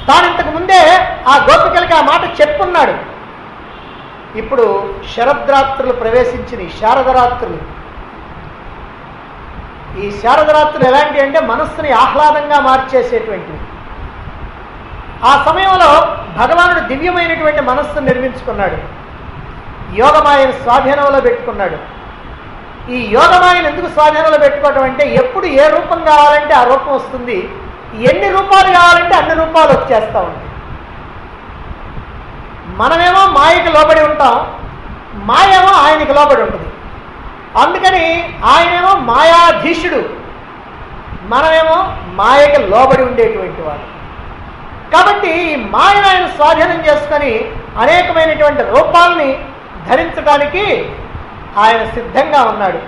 తాను ఇంతకు ముందే ఆ గోపికలకి ఆ మాట చెప్పున్నాడు. ఇప్పుడు శరద్రాత్రులు ప్రవేశించినాయి, శారదరాత్రులు. ఈ శారదరాత్రులు ఎలాంటివి అంటే మనస్సుని ఆహ్లాదంగా మార్చేసేటువంటివి. ఆ సమయంలో భగవానుడు దివ్యమైనటువంటి మనస్సును నిర్మించుకున్నాడు, యోగమాయను స్వాధీనంలో పెట్టుకున్నాడు. ఈ యోగమాయను ఎందుకు స్వాధీనంలో పెట్టుకోవటం అంటే ఎప్పుడు ఏ రూపం కావాలంటే ఆ రూపం వస్తుంది, ఎన్ని రూపాలు కావాలంటే అన్ని రూపాలు వచ్చేస్తూ ఉంటాయి. మనమేమో మాయకి లోబడి ఉంటాం, మాయేమో ఆయనకి లోబడి ఉంటుంది. అందుకని ఆయనేమో మాయాధీశుడు, మనమేమో మాయకి లోబడి ఉండేటువంటి వాడు. కాబట్టి ఈ మాయను ఆయన స్వాధీనం చేసుకొని అనేకమైనటువంటి రూపాలని ధరించడానికి ఆయన సిద్ధంగా ఉన్నాడు.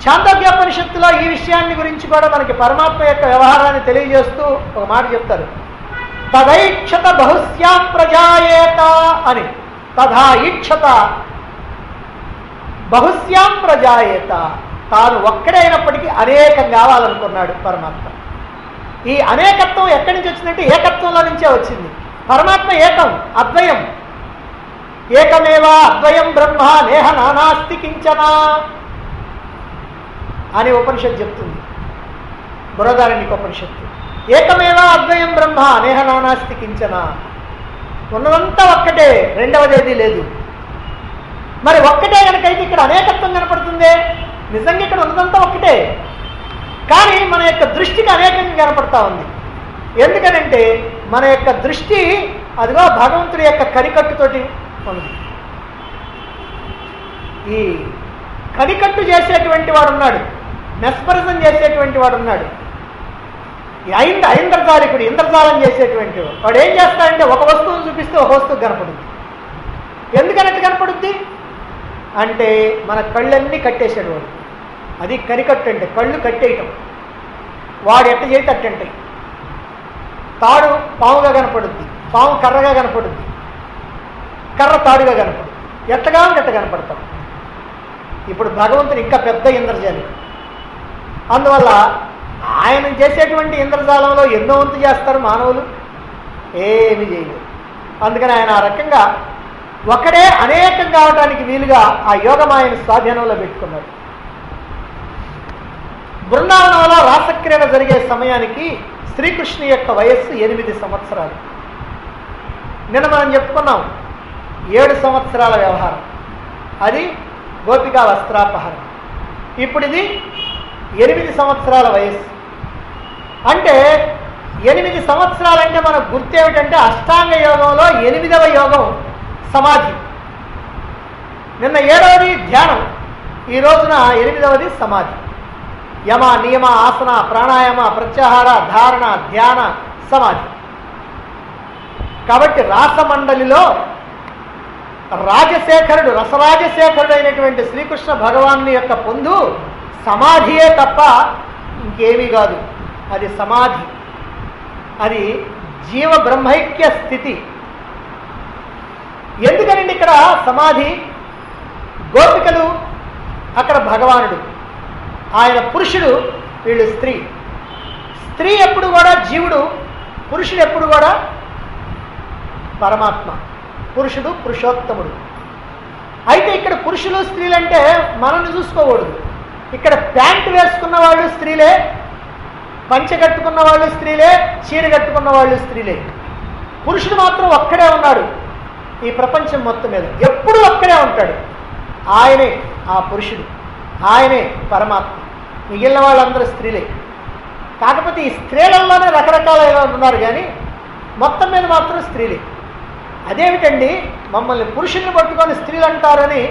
ఛాందోగ్యోపనిషత్తులో ఈ విషయాన్ని గురించి కూడా మనకి పరమాత్మ యొక్క వ్యవహారాన్ని తెలియజేస్తూ ఒక మాట చెప్తారు. తదైక్షత బహుశ్యాం ప్రజాయేత అని. తథా ఈక్షత బహుశ్యాం ప్రజాయేత. తాను ఒక్కడే అయినప్పటికీ అనేకం కావాలనుకున్నాడు పరమాత్మ. ఈ అనేకత్వం ఎక్కడి నుంచి వచ్చిందంటే ఏకత్వంలో నుంచే వచ్చింది. పరమాత్మ ఏకం, అద్వయం. ఏకమేవా అద్వయం బ్రహ్మ నేహ నానాస్తి కించన అని ఉపనిషత్తు చెప్తుంది, బృహదారణ్యకోపనిషత్తు. ఏకమేవా అద్వయం బ్రహ్మ నేహ నానాస్తి కించన. ఉన్నదంతా ఒక్కటే, రెండవదేది లేదు. మరి ఒక్కటే కనుకైతే ఇక్కడ అనేకత్వం కనపడుతుందే. నిజంగా ఇక్కడ ఉన్నదంతా ఒక్కటే, కానీ మన యొక్క దృష్టికి అనేకంగా కనపడతా ఉంది. ఎందుకనంటే మన యొక్క దృష్టి అదిగో భగవంతుడి యొక్క కరికట్టుతోటి ఉంది. ఈ కరికట్టు వాడు ఉన్నాడు, మెస్పరిజం చేసేటువంటి వాడు ఉన్నాడు. ఈ ఐంద్రజాలికుడు, ఇంద్రజాలం చేసేటువంటి వాడు ఏం చేస్తాడంటే ఒక వస్తువును చూపిస్తే ఒక వస్తువు కనపడుద్ది. ఎందుకన్నట్టు కనపడుద్ది అంటే మన కళ్ళన్నీ కట్టేశాడు వాడు. అది కరికట్టు అంటే, కళ్ళు కట్టేయటం. వాడు ఎట్ట చేతి అట్టంటాయి. తాడు పాముగా కనపడుద్ది, పాము కర్రగా కనపడుద్ది, కర్ర తాడుగా కనపడుద్ది. ఎట్టగా ఎట్ట కనపడతాం. ఇప్పుడు భగవంతుడు ఇంకా పెద్ద ఇంద్రజాలి. అందువల్ల ఆయన చేసేటువంటి ఇంద్రజాలంలో ఎన్నో వంతు చేస్తారు మానవులు, ఏమి చేయలేదు. అందుకని ఆయన ఆ రకంగా ఒకడే అనేకం కావడానికి వీలుగా ఆ యోగం ఆయన స్వాధీనంలో పెట్టుకున్నాడు. బృందావనంలో రాసక్రీడ జరిగే సమయానికి శ్రీకృష్ణు యొక్క వయస్సు 8 సంవత్సరాలు. నిన్న మనం చెప్పుకున్నాం 7 సంవత్సరాల వ్యవహారం, అది గోపికా వస్త్రాపహరం. ఇప్పుడు ఇది 8 సంవత్సరాల వయస్సు. అంటే 8 సంవత్సరాలంటే మనకు గుర్తేమిటంటే అష్టాంగ యోగంలో 8వ యోగం సమాధి. నిన్న 7వది ధ్యానం, ఈ రోజున 8వది సమాధి. యమ నియమ ఆసన ప్రాణాయామ ప్రత్యాహార ధారణ ధ్యాన సమాధి. కాబట్టి రాసమండలిలో రాజశేఖరుడు రసరాజశేఖరుడు అయినటువంటి శ్రీకృష్ణ భగవాను యొక్క పొందు సమాధియే తప్ప ఇంకేమీ కాదు. అది సమాధి, అది జీవ బ్రహ్మైక్య స్థితి. ఎందుకనండి ఇక్కడ సమాధి? గోపికలు అక్కడ భగవానుడు, ఆయన పురుషుడు, వీళ్ళు స్త్రీ. స్త్రీ ఎప్పుడు కూడా జీవుడు, పురుషుడు ఎప్పుడు కూడా పరమాత్మ. పురుషుడు పురుషోత్తముడు. అయితే ఇక్కడ పురుషులు స్త్రీలంటే మనల్ని చూసుకోకూడదు. ఇక్కడ ప్యాంటు వేసుకున్న వాళ్ళు స్త్రీలే, పంచె కట్టుకున్న వాళ్ళు స్త్రీలే, చీర కట్టుకున్న వాళ్ళు స్త్రీలే. పురుషుడు మాత్రం ఒక్కడే ఉన్నాడు ఈ ప్రపంచం మొత్తం మీద, ఎప్పుడూ ఒక్కడే ఉంటాడు. ఆయనే ఆ పురుషుడు, ఆయనే పరమాత్మ. మిగిలిన వాళ్ళందరూ స్త్రీలే. కాకపోతే ఈ స్త్రీలలోనే రకరకాలుగా ఉన్నారు, కానీ మొత్తం మీద మాత్రం స్త్రీలే. అదేమిటండి, మమ్మల్ని పురుషుల్ని పట్టుకొని స్త్రీలు అంటారని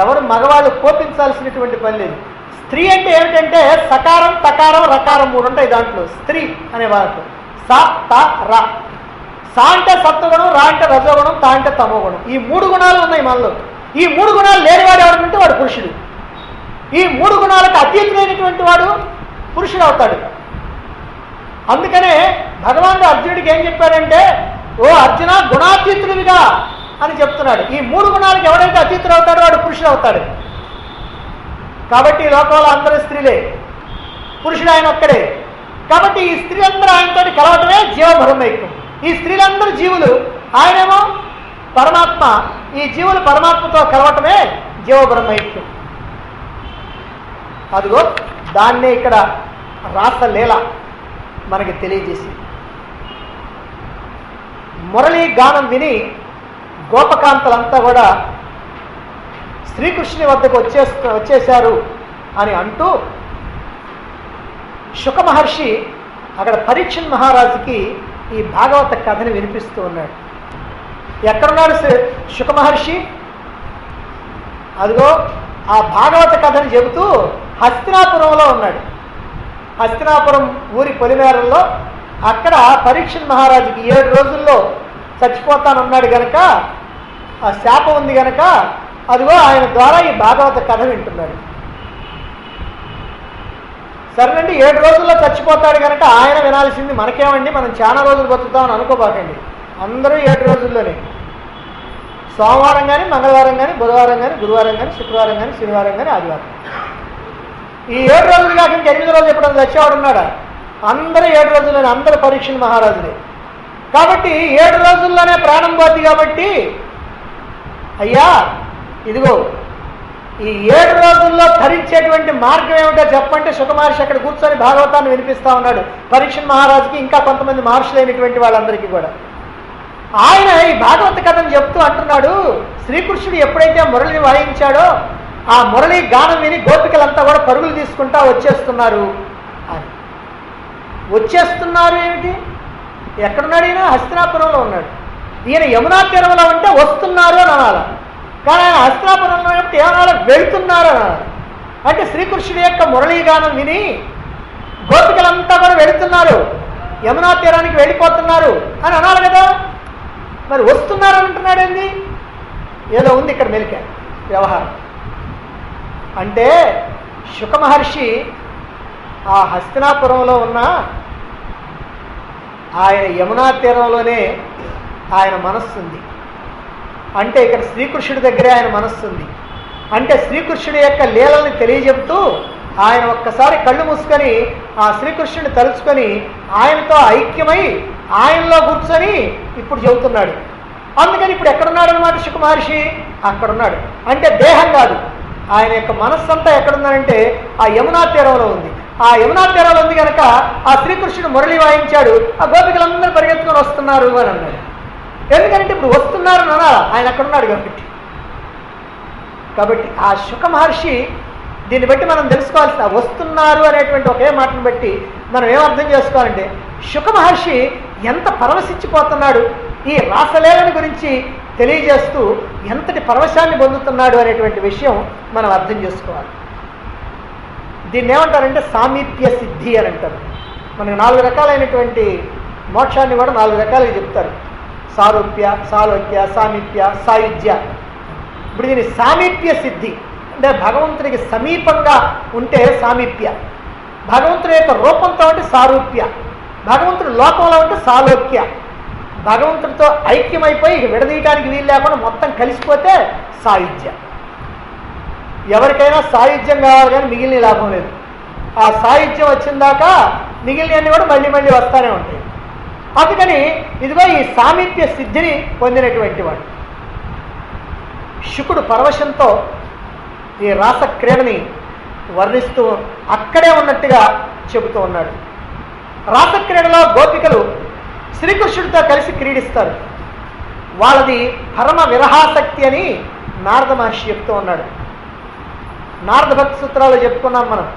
ఎవరు మగవాళ్ళు కోపించాల్సినటువంటి పని లేదు. స్త్రీ అంటే ఏమిటంటే సకారం తకారం రకారం 3 ఉంటాయి దాంట్లో. స్త్రీ అనే వాటిలో సా త రా. సా అంటే సత్వగుణం, రా అంటే రజోగుణం, తా అంటే తమోగుణం. ఈ 3 గుణాలు ఉన్నాయి మనలో. ఈ 3 గుణాలు లేనివాడు ఎవడంటే వాడు పురుషుడు. ఈ 3 గుణాలకు అతీతులైనటువంటి వాడు పురుషుడు అవుతాడు. అందుకనే భగవానుడు అర్జునుడికి ఏం చెప్పాడంటే, ఓ అర్జున గుణాతీతుడివిగా అని చెప్తున్నాడు. ఈ 3 గుణాలకు ఎవరైతే అతీతుడు అవుతాడో వాడు పురుషుడు అవుతాడు. కాబట్టి ఈ లోకంలో అందరూ స్త్రీలే, పురుషుడు ఆయన ఒక్కడే. కాబట్టి ఈ స్త్రీలందరూ ఆయనతో కలవటమే జీవబ్రహ్మైక్యం. ఈ స్త్రీలందరూ జీవులు, ఆయనేమో పరమాత్మ. ఈ జీవులు పరమాత్మతో కలవటమే జీవబ్రహ్మైక్యం. అదిగో దాన్నే ఇక్కడ రాసలీల మనకి తెలియజేసి, మురళీ గానం విని గోపకాంతలంతా కూడా శ్రీకృష్ణుని వద్దకు వచ్చేశారు అని అంటూ శుక మహర్షి అక్కడ పరీక్షణ్ మహారాజుకి ఈ భాగవత కథని వినిపిస్తూ ఉన్నాడు. ఎక్కడున్నాడు శుక మహర్షి? అదిగో ఆ భాగవత కథని చెబుతూ హస్తినాపురంలో ఉన్నాడు. హస్తినాపురం ఊరి పొలిమేరల్లో అక్కడ పరీక్షణ్ మహారాజుకి 7 రోజుల్లో చచ్చిపోతానన్నాడు గనక, ఆ శాపం ఉంది గనక అదిగో ఆయన ద్వారా ఈ భాగవత కథ వింటున్నాడు. సరేనండి, 7 రోజుల్లో చచ్చిపోతాడు కనుక ఆయన వినాల్సింది మనకేమండి, మనం చాలా రోజులు బతుకుతామని అనుకోబాకండి. అందరూ 7 రోజుల్లోనే, సోమవారం కానీ, మంగళవారం కానీ, బుధవారం కానీ, గురువారం కానీ, శుక్రవారం కానీ, శనివారం కానీ, ఆదివారం. ఈ 7 రోజులు కాక ఇంక 8వ రోజు ఎప్పుడైనా చచ్చేవాడు ఉన్నాడా? అందరూ 7 రోజుల్లోనే, అందరూ పరీక్షలు మహారాజులే. కాబట్టి 7 రోజుల్లోనే ప్రాణం పోతుంది. కాబట్టి అయ్యా ఇదిగో ఈ 7 రోజుల్లో ధరించేటువంటి మార్గం ఏమిటో చెప్పంటే శుక మహర్షి అక్కడ కూర్చొని భాగవతాన్ని వినిపిస్తా ఉన్నాడు పరీక్షణ్ మహారాజుకి, ఇంకా కొంతమంది మహర్షులైనటువంటి వాళ్ళందరికీ కూడా. ఆయన ఈ భాగవత కథను చెప్తూ అంటున్నాడు, శ్రీకృష్ణుడు ఎప్పుడైతే మురళిని వాయించాడో ఆ మురళి గానం విని గోపికలంతా కూడా పరుగులు తీసుకుంటా వచ్చేస్తున్నారు అని. వచ్చేస్తున్నారు ఏమిటి? ఎక్కడున్నాడు ఈయన? హస్తినాపురంలో ఉన్నాడు. ఈయన యమునా తీరంలో ఉంటే వస్తున్నారు అని అనాలి, కానీ ఆయన హస్తినాపురంలో ఉంటే ఏమనాలి? వెళుతున్నారు అని అనాలి. అంటే శ్రీకృష్ణుడి యొక్క మురళీగానం విని గోపికలంతా కూడా వెళుతున్నారు, యమునా తీరానికి వెళ్ళిపోతున్నారు అని అనాలి కదా. మరి వస్తున్నారు అంటున్నాడు ఏంది? ఏదో ఉంది ఇక్కడ మెలిక వ్యవహారం. అంటే శుక మహర్షి ఆ హస్తినాపురంలో ఉన్న ఆయన యమునా తీరంలోనే ఆయన మనస్సు ఉంది. అంటే ఇక్కడ శ్రీకృష్ణుడి దగ్గరే ఆయన మనస్సు ఉంది. అంటే శ్రీకృష్ణుడి యొక్క లీలల్ని తెలియజెప్తూ ఆయన ఒక్కసారి కళ్ళు మూసుకొని ఆ శ్రీకృష్ణుని తలుచుకొని ఆయనతో ఐక్యమై ఆయనలో కూర్చొని ఇప్పుడు చెబుతున్నాడు. అందుకని ఇప్పుడు ఎక్కడున్నాడు అనమాట శుక మహర్షి? అక్కడున్నాడు. అంటే దేహం కాదు, ఆయన యొక్క మనస్సంతా ఎక్కడున్నాడంటే ఆ యమునా తీరంలో ఉంది. ఆ యమునా తీరంలో ఉంది కనుక ఆ శ్రీకృష్ణుడు మురళి వాయించాడు, ఆ గోపికలందరూ పరిగెత్తుకొని వస్తున్నారు అని అన్నాడు. ఎందుకంటే ఇప్పుడు వస్తున్నారు అని అనాలి, ఆయన అక్కడున్నాడు కాబట్టి ఆ శుక మహర్షి దీన్ని బట్టి మనం తెలుసుకోవాల్సిన వస్తున్నారు అనేటువంటి ఒకే మాటను బట్టి మనం ఏమర్థం చేసుకోవాలంటే శుక మహర్షి ఎంత పరవశించిపోతున్నాడు, ఈ రాసలీలను గురించి తెలియజేస్తూ ఎంతటి పరవశాన్ని పొందుతున్నాడు అనేటువంటి విషయం మనం అర్థం చేసుకోవాలి. దీన్ని ఏమంటారంటే సామీప్య సిద్ధి అని అంటారు. మనకు 4 రకాలైనటువంటి మోక్షాన్ని కూడా 4 రకాలుగా చెప్తారు. సారూప్య, సాలోక్య, సామీప్య, సాయుజ్య. ఇప్పుడు దీని సామీప్య సిద్ధి అంటే భగవంతుడికి సమీపంగా ఉంటే సామీప్య, భగవంతుడి యొక్క రూపంతో ఉంటే సారూప్య, భగవంతుడి లోకంలో ఉంటే సాలోక్య, భగవంతుడితో ఐక్యమైపోయి విడదీయటానికి వీలు లేకుండా మొత్తం కలిసిపోతే సాయుధ్య. ఎవరికైనా సాయుధ్యం కావాలి కానీ మిగిలిన లాభం లేదు. ఆ సాయుధ్యం వచ్చిందాకా మిగిలినవన్నీ కూడా మళ్ళీ మళ్ళీ వస్తూనే ఉంటాయి. అందుకని ఇదిగో ఈ సామీప్య సిద్ధిని పొందినటువంటి వాడు శుకుడు పరవశంతో ఈ రాసక్రీడని వర్ణిస్తూ అక్కడే ఉన్నట్టుగా చెబుతూ ఉన్నాడు. రాసక్రీడలో గోపికలు శ్రీకృష్ణుడితో కలిసి క్రీడిస్తారు. వాళ్ళది పరమ విరహాసక్తి అని నారద మహర్షి చెప్తూ ఉన్నాడు. నారద భక్తి సూత్రాలు చెప్పుకున్నాం మనం.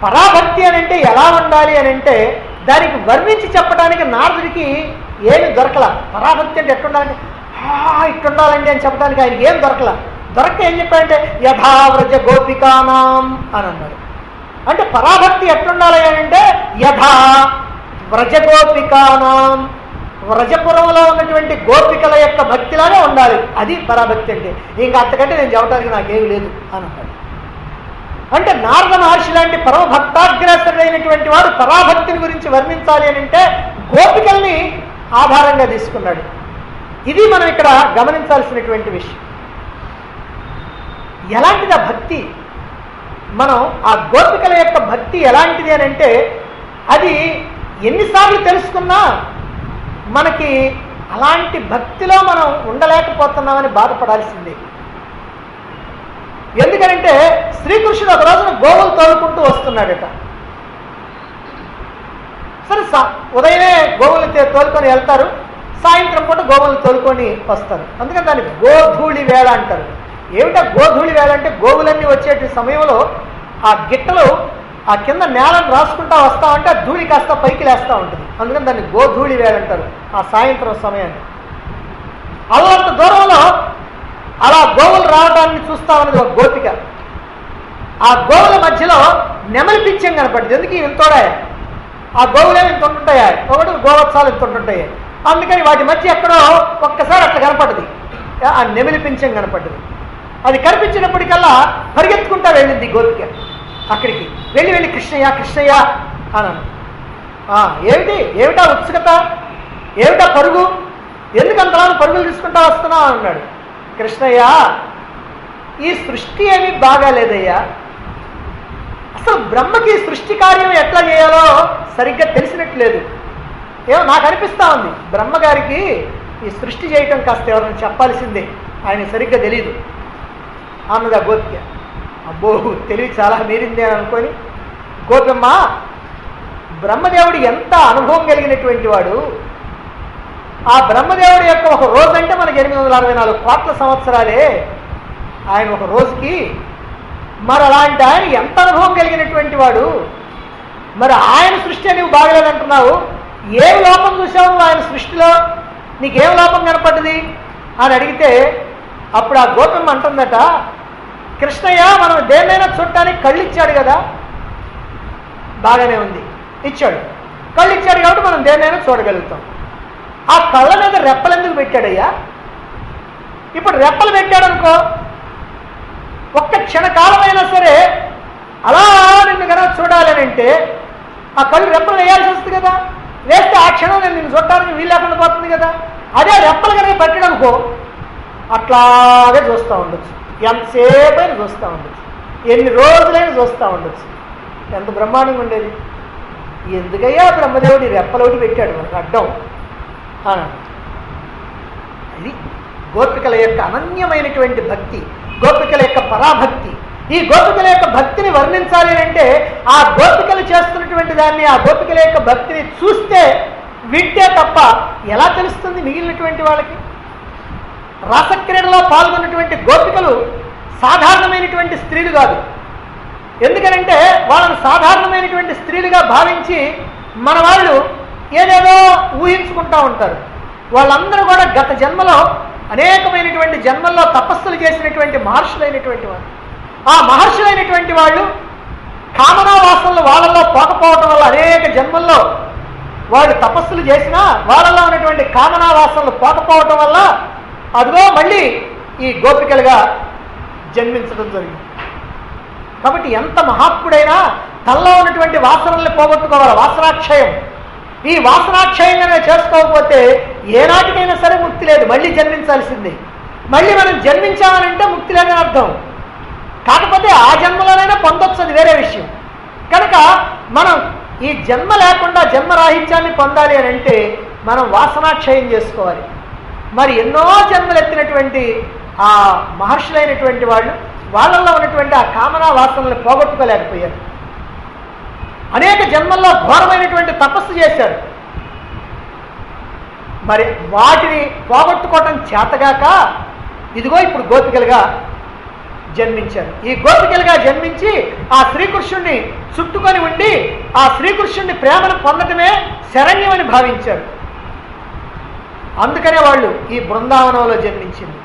పరాభక్తి అని అంటే ఎలా ఉండాలి అని అంటే దానికి వర్ణించి చెప్పడానికి నారదుడికి ఏమి దొరకల. పరాభక్తి అంటే ఎట్టుండాలంటే ఇట్టుండాలండి అని చెప్పడానికి ఆయనకి ఏం దొరకల. దొరక్క ఏం చెప్పాడంటే యథా వ్రజ గోపికానాం అని అన్నాడు. అంటే పరాభక్తి ఎట్టుండాలి అని అంటే యథా వ్రజ గోపికానాం, వ్రజపురంలో ఉన్నటువంటి గోపికల యొక్క భక్తిలానే ఉండాలి. అది పరాభక్తి అంటే. ఇంకా అంతకంటే నేను చెప్పడానికి నాకేమీ లేదు అని అన్నాడు. అంటే నారద మహర్షి లాంటి పరమ భక్తాగ్రస్తుడైనటువంటి వాడు పరాభక్తిని గురించి వర్ణించాలి అని అంటే గోపికల్ని ఆధారంగా తీసుకున్నాడు. ఇది మనం ఇక్కడ గమనించాల్సినటువంటి విషయం. ఎలాంటిది ఆ భక్తి? మనం ఆ గోపికల యొక్క భక్తి ఎలాంటిది అని అంటే అది ఎన్నిసార్లు తెలుసుకున్నా మనకి అలాంటి భక్తిలో మనం ఉండలేకపోతున్నామని బాధపడాల్సిందే. ఎందుకంటే శ్రీకృష్ణుడు ఒక రోజున గోవులు తోలుకుంటూ వస్తున్నాడట. సరే ఉదయమే గోవులు తోలుకొని వెళ్తారు, సాయంత్రం పూట గోవులు తోలుకొని వస్తారు. అందుకని దాన్ని గోధూళి వేళ అంటారు. ఏమిటా గోధూళి వేళ అంటే గోవులన్నీ వచ్చే సమయంలో ఆ గిట్టలు ఆ కింద నేలను రాసుకుంటా వస్తూ ఉంటే ఆ ధూళి కాస్త పైకి లేస్తూ ఉంటుంది. అందుకని దాన్ని గోధూళి వేళ అంటారు ఆ సాయంత్రం సమయాన్ని. అల్లంత దూరంలో అలా గోవులు రావడాన్ని చూస్తా ఉన్నది ఒక గోపిక. ఆ గోవుల మధ్యలో నెమలి పింఛం కనపడింది. ఎందుకు ఇంతోడా? ఆ గోవులేమి ఇంత ఉంటుంటాయా? ఒకటి గోవత్సాలు ఇంత ఉంటుంటాయి. అందుకని వాటి మధ్య ఎక్కడో ఒక్కసారి అట్లా కనపడ్డది, ఆ నెమలి పింఛం కనపడ్డది. అది కనిపించినప్పటికల్లా పరిగెత్తుకుంటా వెళ్ళింది గోపిక. అక్కడికి వెళ్ళి కృష్ణయ్య కృష్ణయ్య అన్నాను. ఏమిటా ఉత్సుకత, ఏమిటా పరుగు, ఎందుకంతలా పరుగులు తీసుకుంటా వస్తున్నావు అన్నాడు. కృష్ణయ్య, ఈ సృష్టి ఏమీ బాగాలేదయ్యా. అసలు బ్రహ్మకి సృష్టి కార్యం ఎట్లా చేయాలో సరిగ్గా తెలిసినట్లేదు. ఏమో నాకు అనిపిస్తూ ఉంది బ్రహ్మగారికి ఈ సృష్టి చేయటం కాస్త ఎవరైనా చెప్పాల్సిందే, ఆయన సరిగ్గా తెలీదు అన్నది ఆ గోపిక. అబ్బో, తెలివి చాలా మీరిందే అని అనుకొని, గోపమ్మ బ్రహ్మదేవుడు ఎంత అనుభవం కలిగినటువంటి వాడు. ఆ బ్రహ్మదేవుడి యొక్క ఒక రోజు అంటే మనకి 864 కోట్ల సంవత్సరాలే ఆయన ఒక రోజుకి. మరి అలాంటి ఆయన ఎంత అనుభవం కలిగినటువంటి వాడు. మరి ఆయన సృష్టి నువ్వు బాగలేదంటున్నావు, ఏం లోపం చూసావు నువ్వు ఆయన సృష్టిలో, నీకేం లోపం కనపడ్డది అని అడిగితే అప్పుడు ఆ గోపమ్మ అంటుందట, కృష్ణయ్య మనం దేన్నైనా చూడటానికి కళ్ళు ఇచ్చాడు కదా, బాగానే ఉంది, ఇచ్చాడు, కళ్ళు ఇచ్చాడు కాబట్టి మనం దేన్నైనా చూడగలుగుతాం. ఆ కళ్ళ మీద రెప్పలు ఎందుకు పెట్టాడయ్యా? ఇప్పుడు రెప్పలు పెట్టాడనుకో, ఒక్క క్షణకాలమైనా సరే అలా నిన్ను కనుక చూడాలని అంటే ఆ కళ్ళు రెప్పలు వేయాల్సి వస్తుంది కదా. వేస్తే ఆ క్షణం నేను నిన్ను చూడటానికి వీలు లేకుండా పోతుంది కదా. అదే రెప్పలు కనుక పెట్టడనుకో అట్లాగే చూస్తూ ఉండొచ్చు, ఎంతసేపు అయినా చూస్తూ ఉండొచ్చు. ఎన్ని రోజులైనా చూస్తూ ఉండొచ్చు. ఎంత బ్రహ్మాండంగా ఉండేది. ఎందుకయ్యా బ్రహ్మదేవుడి రెప్పలోటి పెట్టాడు మనకు అడ్డం అన్నాడు. ఇది గోపికల యొక్క అనన్యమైనటువంటి భక్తి, గోపికల యొక్క పరాభక్తి. ఈ గోపికల యొక్క భక్తిని వర్ణించాలి అంటే ఆ గోపికలు చేస్తున్నటువంటి దాన్ని, ఆ గోపికల యొక్క భక్తిని చూస్తే వింటే తప్ప ఎలా తెలుస్తుంది మిగిలినటువంటి వాళ్ళకి? రాసక్రీడలో పాల్గొన్నటువంటి గోపికలు సాధారణమైనటువంటి స్త్రీలు కాదు. ఎందుకనంటే వాళ్ళని సాధారణమైనటువంటి స్త్రీలుగా భావించి మన వాళ్ళు ఏదేదో ఊహించుకుంటూ ఉంటారు. వాళ్ళందరూ కూడా గత జన్మలో అనేకమైనటువంటి జన్మల్లో తపస్సులు చేసినటువంటి మహర్షులైనటువంటి వాళ్ళు. ఆ మహర్షులైనటువంటి వాళ్ళు కామనా వాసనలు వాళ్ళల్లో పోకపోవటం వల్ల అనేక జన్మల్లో వాళ్ళు తపస్సులు చేసినా వాళ్ళలో ఉన్నటువంటి కామనా వాసనలు పోకపోవటం వల్ల అదిగో మళ్ళీ ఈ గోపికలుగా జన్మించడం జరిగింది. కాబట్టి ఎంత మహాత్ముడైనా తనలో ఉన్నటువంటి వాసనల్ని పోగొట్టుకోవాలి. వాసనాక్షయం. ఈ వాసనాక్షయంగానే చేసుకోకపోతే ఏనాటికైనా సరే ముక్తి లేదు, మళ్ళీ జన్మించాల్సిందే. మళ్ళీ మనం జన్మించామనంటే ముక్తి లేదని అర్థం. కాకపోతే ఆ జన్మలోనైనా పొందొచ్చు, అది వేరే విషయం. కనుక మనం ఈ జన్మ లేకుండా జన్మరాహిత్యాన్ని పొందాలి అని అంటే మనం వాసనాక్షయం చేసుకోవాలి. మరి ఎన్నో జన్మలు ఎత్తినటువంటి ఆ మహర్షులైనటువంటి వాళ్ళు వాళ్ళల్లో ఉన్నటువంటి ఆ కామనా వాసనల్ని పోగొట్టుకోలేకపోయారు. అనేక జన్మల్లో ఘోరమైనటువంటి తపస్సు చేశారు. మరి వాటిని పోగొట్టుకోవటం చేతగాక ఇదిగో ఇప్పుడు గోపికలుగా జన్మించారు. ఈ గోపికలుగా జన్మించి ఆ శ్రీకృష్ణుడిని చుట్టుకొని ఉండి ఆ శ్రీకృష్ణుడిని ప్రేమను పొందటమే శరణ్యమని భావించారు. అందుకనే వాళ్ళు ఈ బృందావనంలో జన్మించింది.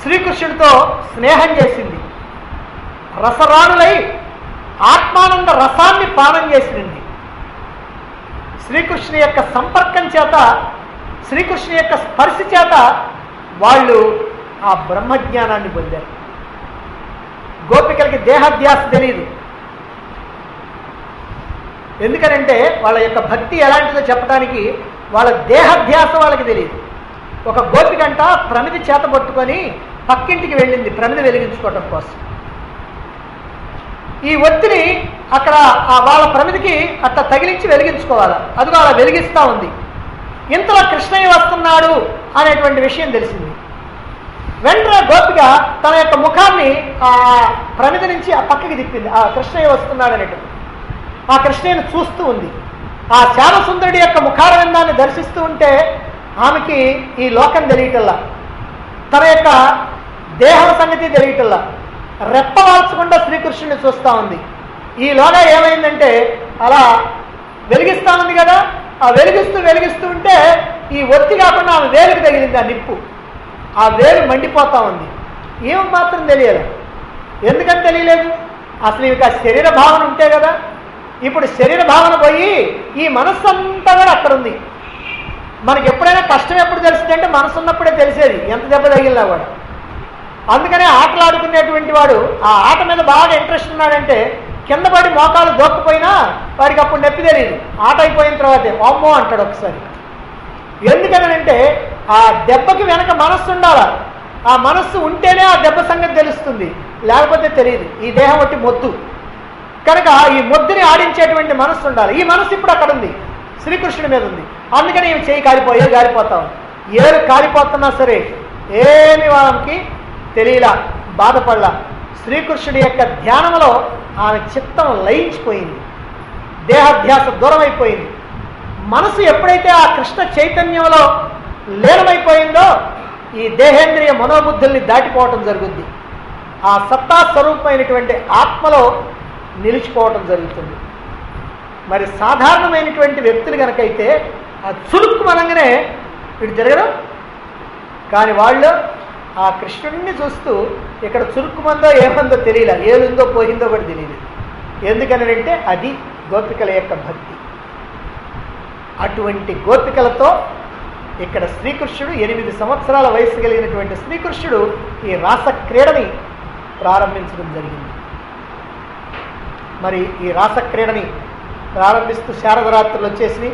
శ్రీకృష్ణుడితో స్నేహం చేసింది. రసరాణులై ఆత్మానంద రసాన్ని పానం చేసింది. శ్రీకృష్ణుని యొక్క సంపర్కం చేత, శ్రీకృష్ణుని యొక్క స్పర్శ చేత వాళ్ళు ఆ బ్రహ్మజ్ఞానాన్ని పొందారు. గోపికలకి దేహాధ్యాస తెలియదు. ఎందుకనంటే వాళ్ళ యొక్క భక్తి ఎలాంటిదో చెప్పడానికి వాళ్ళ దేహాధ్యాస వాళ్ళకి తెలియదు. ఒక గోపికంట ప్రమిది చేత పట్టుకొని పక్కింటికి వెళ్ళింది ప్రమిది వెలిగించుకోవటం కోసం. ఈ ఒత్తిడి అక్కడ వాళ్ళ ప్రమిదికి అట్లా తగిలించి వెలిగించుకోవాలి. అదిగో అలా వెలిగిస్తూ ఉంది. ఇంతలో కృష్ణయ్య వస్తున్నాడు అనేటువంటి విషయం తెలిసింది. వెంటనే గోపిక తన యొక్క ముఖాన్ని ఆ ప్రమిది నుంచి ఆ పక్కకి తిప్పింది. ఆ కృష్ణయ్య వస్తున్నాడు అనేటువంటి ఆ కృష్ణయ్యను చూస్తూ ఉంది. ఆ శ్యామసుందరుడి యొక్క ముఖారవిందాన్ని దర్శిస్తూ ఉంటే ఆమెకి ఈ లోకం తెలియటల్లా, తన యొక్క దేహం సంగతి తెలియటల్లా, రెప్పవాల్చకుండా శ్రీకృష్ణుని చూస్తూ ఉంది. ఈలోగా ఏమైందంటే అలా వెలిగిస్తూ ఉంది కదా, ఆ వెలిగిస్తూ ఉంటే ఈ ఒత్తి కాకుండా ఆమె వేలుకు తగిలింది ఆ నిప్పు. ఆ వేలు మండిపోతూ ఉంది. ఏమి మాత్రం తెలియదు. ఎందుకని తెలియలేదు? అసలు ఇక శరీర భావన ఉంటే కదా. ఇప్పుడు శరీర భావన పోయి ఈ మనస్సు అంతా కూడా అక్కడ ఉంది. మనకి ఎప్పుడైనా కష్టం ఎప్పుడు తెలిసింది అంటే మనసు ఉన్నప్పుడే తెలిసేది, ఎంత దెబ్బ తగిలినా కూడా. అందుకనే ఆటలు ఆడుకునేటువంటి వాడు ఆ ఆట మీద బాగా ఇంట్రెస్ట్ ఉన్నాడంటే కింద పడి మోకాలు దొక్కపోయినా వాడికి అప్పుడు నొప్పి తెలియదు. ఆట అయిపోయిన తర్వాతే అమ్మో అంటాడు ఒకసారి. ఎందుకనంటే ఆ దెబ్బకి వెనక మనస్సు ఉండాలా. ఆ మనస్సు ఉంటేనే ఆ దెబ్బ సంగతి తెలుస్తుంది, లేకపోతే తెలియదు. ఈ దేహం ఒకటి మొద్దు కనుక ఈ మొద్దుని ఆడించేటువంటి మనస్సు ఉండాలి. ఈ మనస్సు ఇప్పుడు అక్కడ ఉంది, శ్రీకృష్ణుడి మీద ఉంది. అందుకని ఈమె చేయి కాలిపోతా ఉంది. ఏరు కాలిపోతున్నా సరే ఏమి వాళ్ళకి తెలియలా, బాధపడలా. శ్రీకృష్ణుడి యొక్క ధ్యానంలో ఆమె చిత్తం లయించిపోయింది, దేహాధ్యాస దూరం అయిపోయింది. మనసు ఎప్పుడైతే ఆ కృష్ణ చైతన్యంలో లీనమైపోయిందో ఈ దేహేంద్రియ మనోబుద్ధుల్ని దాటిపోవటం జరుగుద్ది. ఆ సత్తా స్వరూపమైనటువంటి ఆత్మలో నిలిచిపోవటం జరుగుతుంది. మరి సాధారణమైనటువంటి వ్యక్తులు కనుకైతే ఆ చురుక్కు మనగానే ఇటు జరగడం, కానీ వాళ్ళు ఆ కృష్ణుడిని చూస్తూ ఇక్కడ చురుక్కుమందో ఏమందో తెలియలే, ఏలుందో పోయిందో కూడా తెలియదు. ఎందుకనంటే అది గోపికల యొక్క భక్తి. అటువంటి గోపికలతో ఇక్కడ శ్రీకృష్ణుడు 8 సంవత్సరాల వయసు కలిగినటువంటి శ్రీకృష్ణుడు ఈ రాసక్రీడని ప్రారంభించడం జరిగింది. మరి ఈ రాసక్రీడని ప్రారంభిస్తూ శారదరాత్రులు వచ్చేసి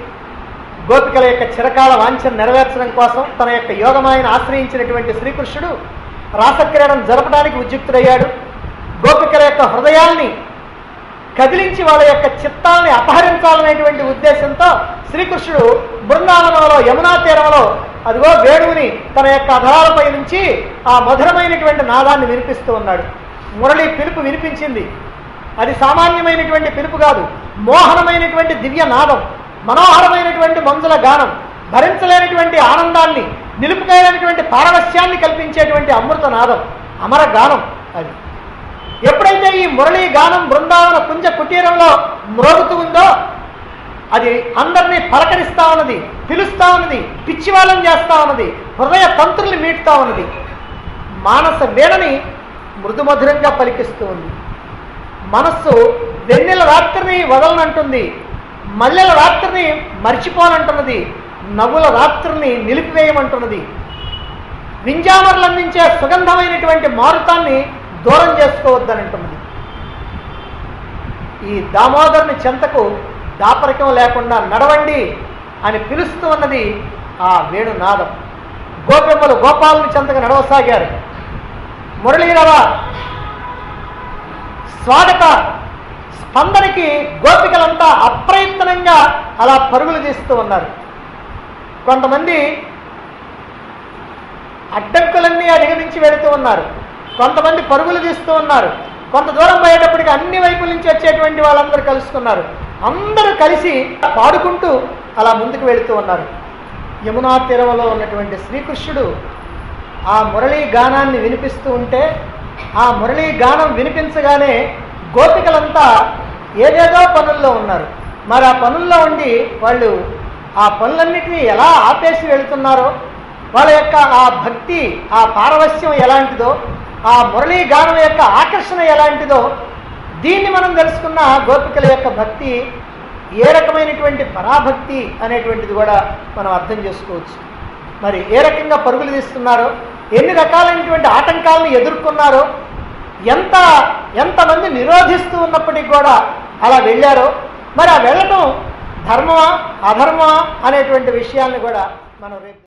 గోపికల యొక్క చిరకాల వాంఛను నెరవేర్చడం కోసం తన యొక్క యోగమాయను ఆశ్రయించినటువంటి శ్రీకృష్ణుడు రాసక్రీడను జరపడానికి ఉద్యుక్తుడయ్యాడు. గోపికల యొక్క హృదయాల్ని కదిలించి వాళ్ళ యొక్క చిత్తాలని అపహరించాలనేటువంటి ఉద్దేశంతో శ్రీకృష్ణుడు బృందావనంలో యమునా తీరంలో అదిగో వేణువుని తన యొక్క అధరాలపై నుంచి ఆ మధురమైనటువంటి నాదాన్ని వినిపిస్తూ ఉన్నాడు. మురళి పిలుపు వినిపించింది. అది సామాన్యమైనటువంటి పిలుపు కాదు, మోహనమైనటువంటి దివ్య నాదం, మనోహరమైనటువంటి మంజుల గానం, భరించలేనటువంటి ఆనందాన్ని, నిలుపుకోలేనటువంటి పారవస్యాన్ని కల్పించేటువంటి అమృత నాదం, అమర గానం. అది ఎప్పుడైతే ఈ మురళీ గానం బృందావన కుంజ కుటీరంలో మ్రోగుతూ ఉందో అది అందరినీ పలకరిస్తా ఉన్నది, పిలుస్తా ఉన్నది, పిచ్చివాళ్ళం చేస్తా ఉన్నది, హృదయ తంత్రుల్ని మీటుతా ఉన్నది, మానస వీణని మృదుమధురంగా పలికిస్తూ ఉంది. మనస్సు వెన్నెల రాత్రిని వదలనంటుంది, మల్లెల రాత్రిని మర్చిపోనంటున్నది, నవ్వుల రాత్రిని నిలిపివేయమంటున్నది, వింజామర్లు అందించే సుగంధమైనటువంటి మారుతాన్ని దూరం చేసుకోవద్దనంటున్నది. ఈ దామోదరుని చెంతకు దాపరికం లేకుండా నడవండి అని పిలుస్తూ ఉన్నది ఆ వేణునాదం. గోపెమ్మలు గోపాలుని చెంతకు నడవసాగారు. మురళీరవ స్వాగత స్పందనకి గోపికలంతా అప్రయత్నంగా అలా పరుగులు తీస్తూ ఉన్నారు. కొంతమంది అడ్డంకులన్నీ అధిగమించి వెళుతూ ఉన్నారు, కొంతమంది పరుగులు తీస్తూ ఉన్నారు, కొంత దూరం పోయేటప్పటికి అన్ని వైపుల నుంచి వచ్చేటువంటి వాళ్ళందరూ కలుసుకున్నారు. అందరూ కలిసి పాడుకుంటూ అలా ముందుకు వెళుతూ ఉన్నారు. యమునా తీరంలో ఉన్నటువంటి శ్రీకృష్ణుడు ఆ మురళీ గానాన్ని వినిపిస్తూ ఉంటే, ఆ మురళీ గానం వినిపించగానే గోపికలంతా ఏదేదో పనుల్లో ఉన్నారు. మరి ఆ పనుల్లో ఉండి వాళ్ళు ఆ పనులన్నిటినీ ఎలా ఆపేసి వెళుతున్నారో, వాళ్ళ యొక్క ఆ భక్తి, ఆ పారవస్యం ఎలాంటిదో, ఆ మురళీ గానం యొక్క ఆకర్షణ ఎలాంటిదో దీన్ని మనం తెలుసుకున్న గోపికల యొక్క భక్తి ఏ రకమైనటువంటి పరాభక్తి అనేటువంటిది కూడా మనం అర్థం చేసుకోవచ్చు. మరి ఏ రకంగా పరుగులు తీస్తున్నారో, ఎన్ని రకాలైనటువంటి ఆటంకాలను ఎదుర్కొన్నారో, ఎంతమంది నిరోధిస్తూ ఉన్నప్పటికీ కూడా అలా వెళ్ళారో, మరి ఆ వెళ్ళటం ధర్మమా అధర్మమా అనేటువంటి విషయాన్ని కూడా మనం రేపు